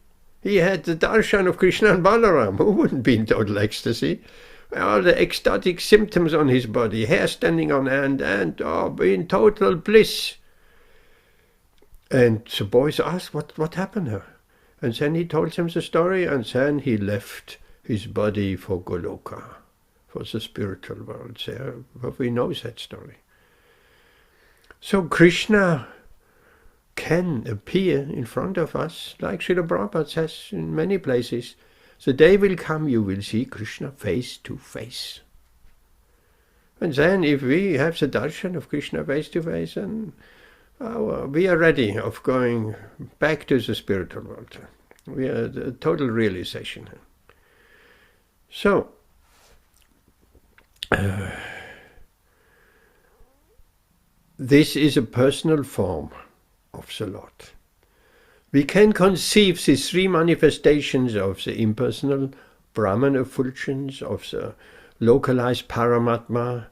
He had the darshan of Krishna and Balaram. Who wouldn't be in total ecstasy? All the ecstatic symptoms on his body, hair standing on end, and in total bliss. And the boys asked, what happened here? And then he told them the story, and then he left his body for Goloka, for the spiritual world there, but we know that story. So Krishna can appear in front of us, like Srila Prabhupada says in many places. The day will come you will see Krishna face to face. And then if we have the darshan of Krishna face to face, then we are ready of going back to the spiritual world. We are the total realization. So, this is a personal form of the Lord. We can conceive these three manifestations of the impersonal Brahman effulgence, of the localized Paramatma,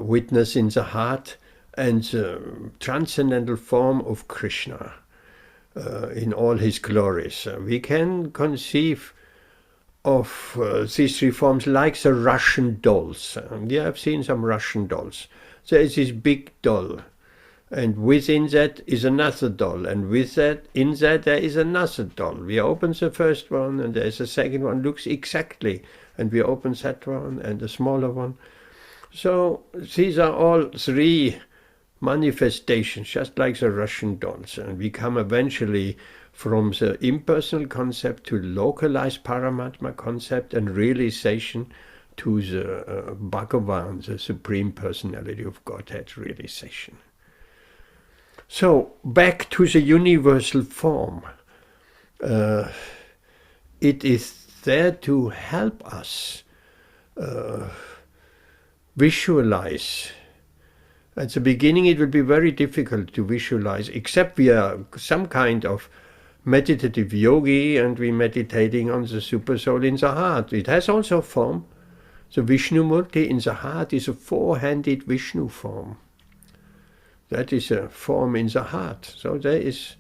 witness in the heart, and the transcendental form of Krishna in all his glories. We can conceive of these three forms like the Russian dolls. You have seen some Russian dolls. There is this big doll, and within that is another doll, and with that, in that there is another doll. We open the first one, and there is a second one, looks exactly, and we open that one, and the smaller one. So these are all three manifestations, just like the Russian dolls, and we come eventually from the impersonal concept to localized Paramatma concept and realization to the Bhagavad, the Supreme Personality of Godhead realization. So, back to the universal form. It is there to help us visualize. At the beginning it will be very difficult to visualize, except we are some kind of meditative yogi and we meditating on the Supersoul in the heart. It has also a form. The Vishnu Murti in the heart is a four-handed Vishnu form. That is a form in the heart. So there is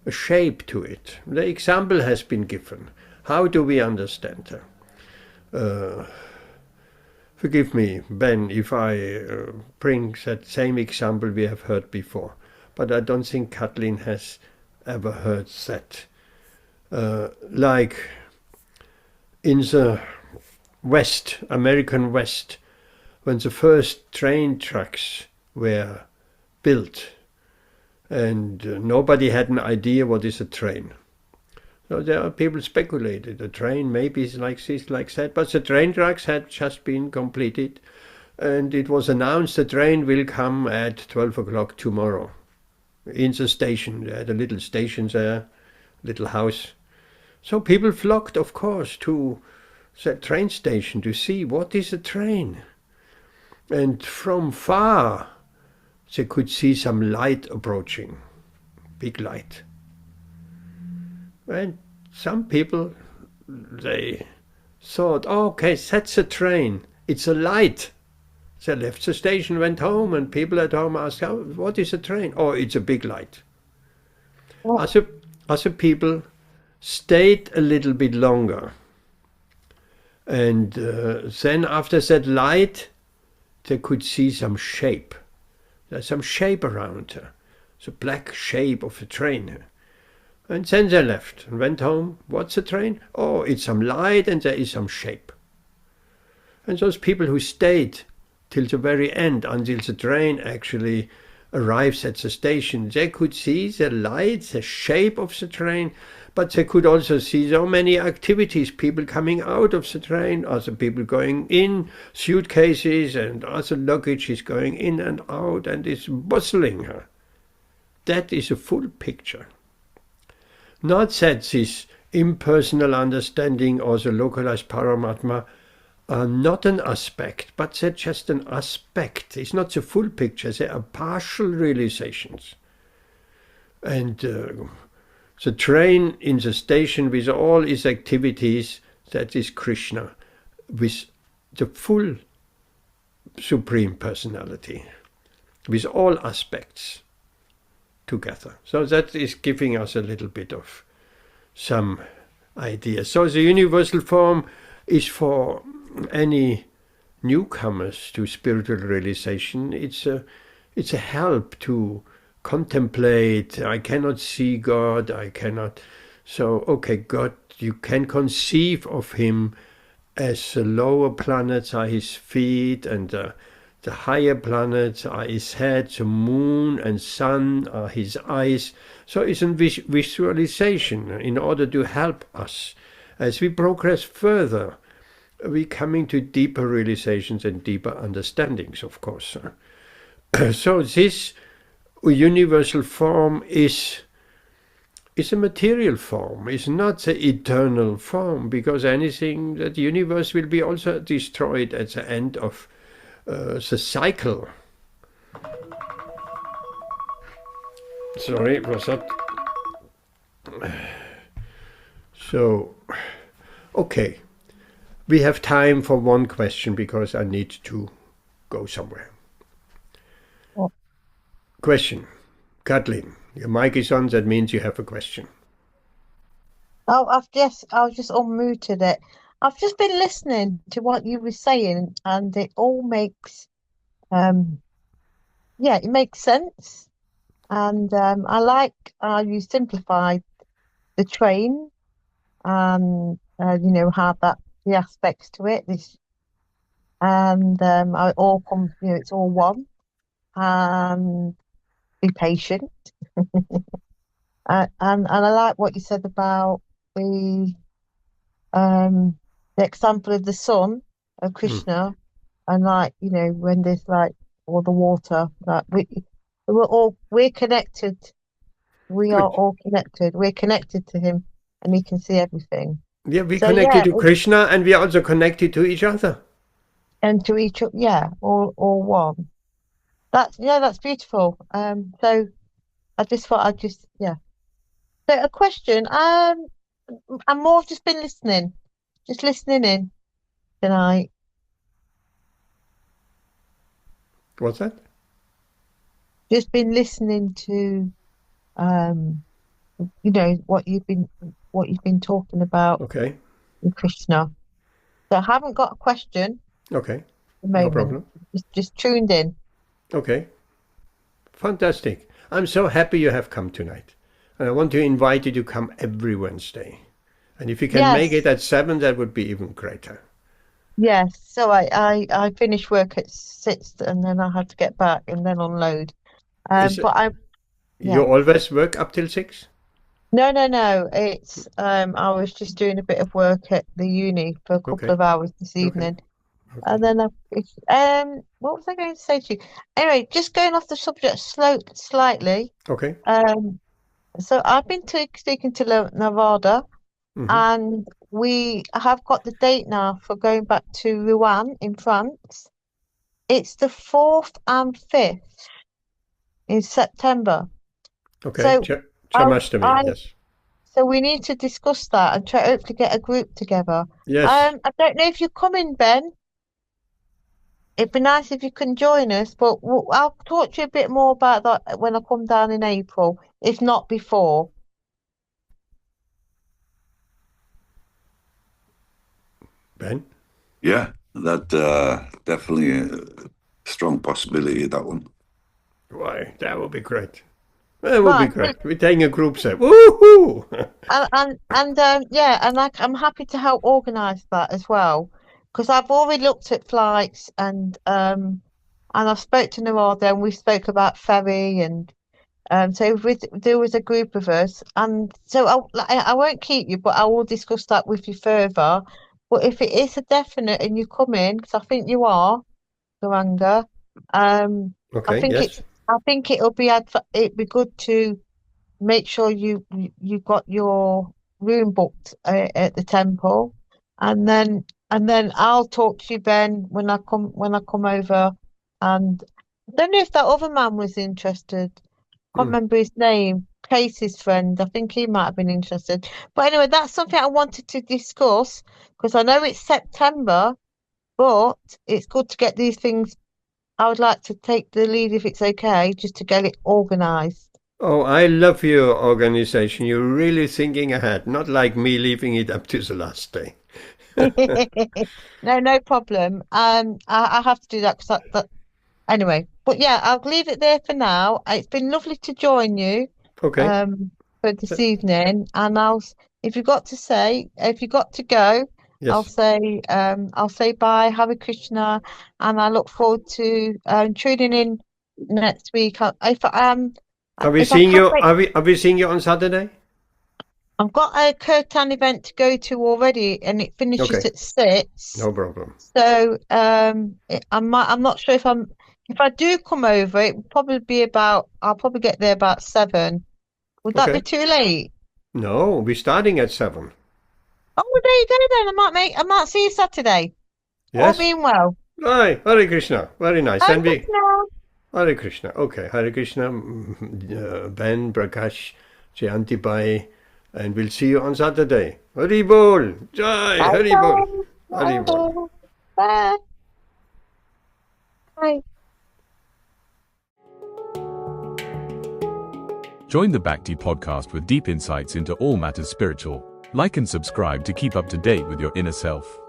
a shape to it. The example has been given. How do we understand? Forgive me, Ben, if I bring that same example we have heard before. But I don't think Kathleen has ever heard that. Like in the West, American West, when the first train tracks were built and nobody had an idea what is a train. So there are people speculated, a train maybe is like this, like that, but the train tracks had just been completed and it was announced the train will come at 12 o'clock tomorrow in the station. They had a little station there, little house. So people flocked, of course, to the train station to see what is a train. And from far they could see some light approaching, big light. And some people, they thought, oh, okay, that's a train, it's a light. They left the station, went home, and people at home asked, oh, what is a train? Oh, it's a big light. Oh. Other people stayed a little bit longer. And then after that light, they could see some shape. There's some shape around her. The black shape of a train. And then they left and went home. What's a train? Oh, it's some light and there is some shape. And those people who stayed till the very end, until the train actually arrives at the station, they could see the light, the shape of the train, but they could also see so many activities, people coming out of the train, other people going in, suitcases and other luggage is going in and out and it's bustling her. That is a full picture. Not that this impersonal understanding or the localized Paramatma are not an aspect, but they're just an aspect. It's not the full picture, they are partial realizations. And the train in the station with all its activities, that is Krishna, with the full Supreme Personality, with all aspects together. So that is giving us a little bit of some idea. So the universal form is for any newcomers to spiritual realization. It's a help to contemplate. I cannot see God, I cannot. So, okay, God, you can conceive of him as the lower planets are his feet, and the higher planets are his head, the moon and sun are his eyes. So it's a visualization in order to help us. As we progress further, we're coming to deeper realizations and deeper understandings, of course. So this universal form is a material form, is not the eternal form, because anything, that the universe will be also destroyed at the end of the cycle. Sorry, was that? So, okay. We have time for one question because I need to go somewhere. Oh. Question. Kathleen, your mic is on, that means you have a question. Oh, I've just unmuted it. I've just been listening to what you were saying, and it all makes it makes sense. And I like how you simplified the train, and how that the aspects to it. It all comes, it's all one. And be patient. And I like what you said about the example of the sun of Krishna, and when there's all the water, we're connected. We are all connected. We're connected to him, and he can see everything. Yeah, we're connected to Krishna, and we are also connected to each other. And to each other, all one. That's beautiful. So I just thought So a question. I'm more just been listening, just listening in tonight. What's that? Just been listening to, what you've been talking about. Okay. With Krishna. So I haven't got a question. Okay. No problem. Just tuned in. Okay. Fantastic. I'm so happy you have come tonight. And I want to invite you to come every Wednesday. And if you can make it at 7, that would be even greater. Yes. So I finish work at 6, and then I have to get back and then unload. You always work up till 6? No. It's I was just doing a bit of work at the uni for a couple of hours this evening. Okay. And then what was I going to say to you? Anyway, just going off the subject slightly. Okay. So I've been speaking to Nevada, and we have got the date now for going back to Rouen in France. It's the 4th and 5th in September. Okay. So yes. So we need to discuss that and hopefully get a group together. Yes. I don't know if you're coming, Ben. It'd be nice if you can join us, but I'll talk to you a bit more about that when I come down in April, if not before. Ben? Yeah, that definitely a strong possibility, that one. Why, that would be great. That would be great. We're taking a group set. Woohoo! I'm happy to help organise that as well, because I've already looked at flights, and I've spoke to Narada, and we spoke about ferry, and so there was a group of us, and so I won't keep you, but I will discuss that with you further. But if it is a definite and you come in, because I think you are, Garanga, okay, I think it'd be good to make sure you got your room booked at the temple, and then I'll talk to you, Ben, when I come over. And I don't know if that other man was interested. I can't remember his name. Casey's friend. I think he might have been interested. But anyway, that's something I wanted to discuss, because I know it's September, but it's good to get these things. I would like to take the lead, if it's okay, just to get it organised. Oh, I love your organization. You're really thinking ahead, not like me leaving it up to the last day. No problem. I have to do that because anyway. But yeah, I'll leave it there for now. It's been lovely to join you. Okay. For this evening, and if you've got to go, Yes. I'll say bye, Hare Krishna, and I look forward to tuning in next week. Are we If I seeing can you? make, Are we seeing you on Saturday? I've got a Kirtan event to go to already, and it finishes Okay, at 6. no problem. So I'm not sure if I do come over, it will probably be about I'll probably get there about 7. Would that be Okay. too late? No, we're starting at 7. Oh, there you go then. I might see you Saturday. All Yes. being well. Hi, Hare Krishna. Very nice. Hare And we Krishna. Hare Krishna. Okay, Hare Krishna, Ben, Prakash, Jayanti Bai, and we'll see you on Saturday. Hari Bol. Jai. Bye Hari Bol. bye. Hari Bol. Bye. Bye. Bye. Join the Bhakti podcast with deep insights into all matters spiritual. Like and subscribe to keep up to date with your inner self.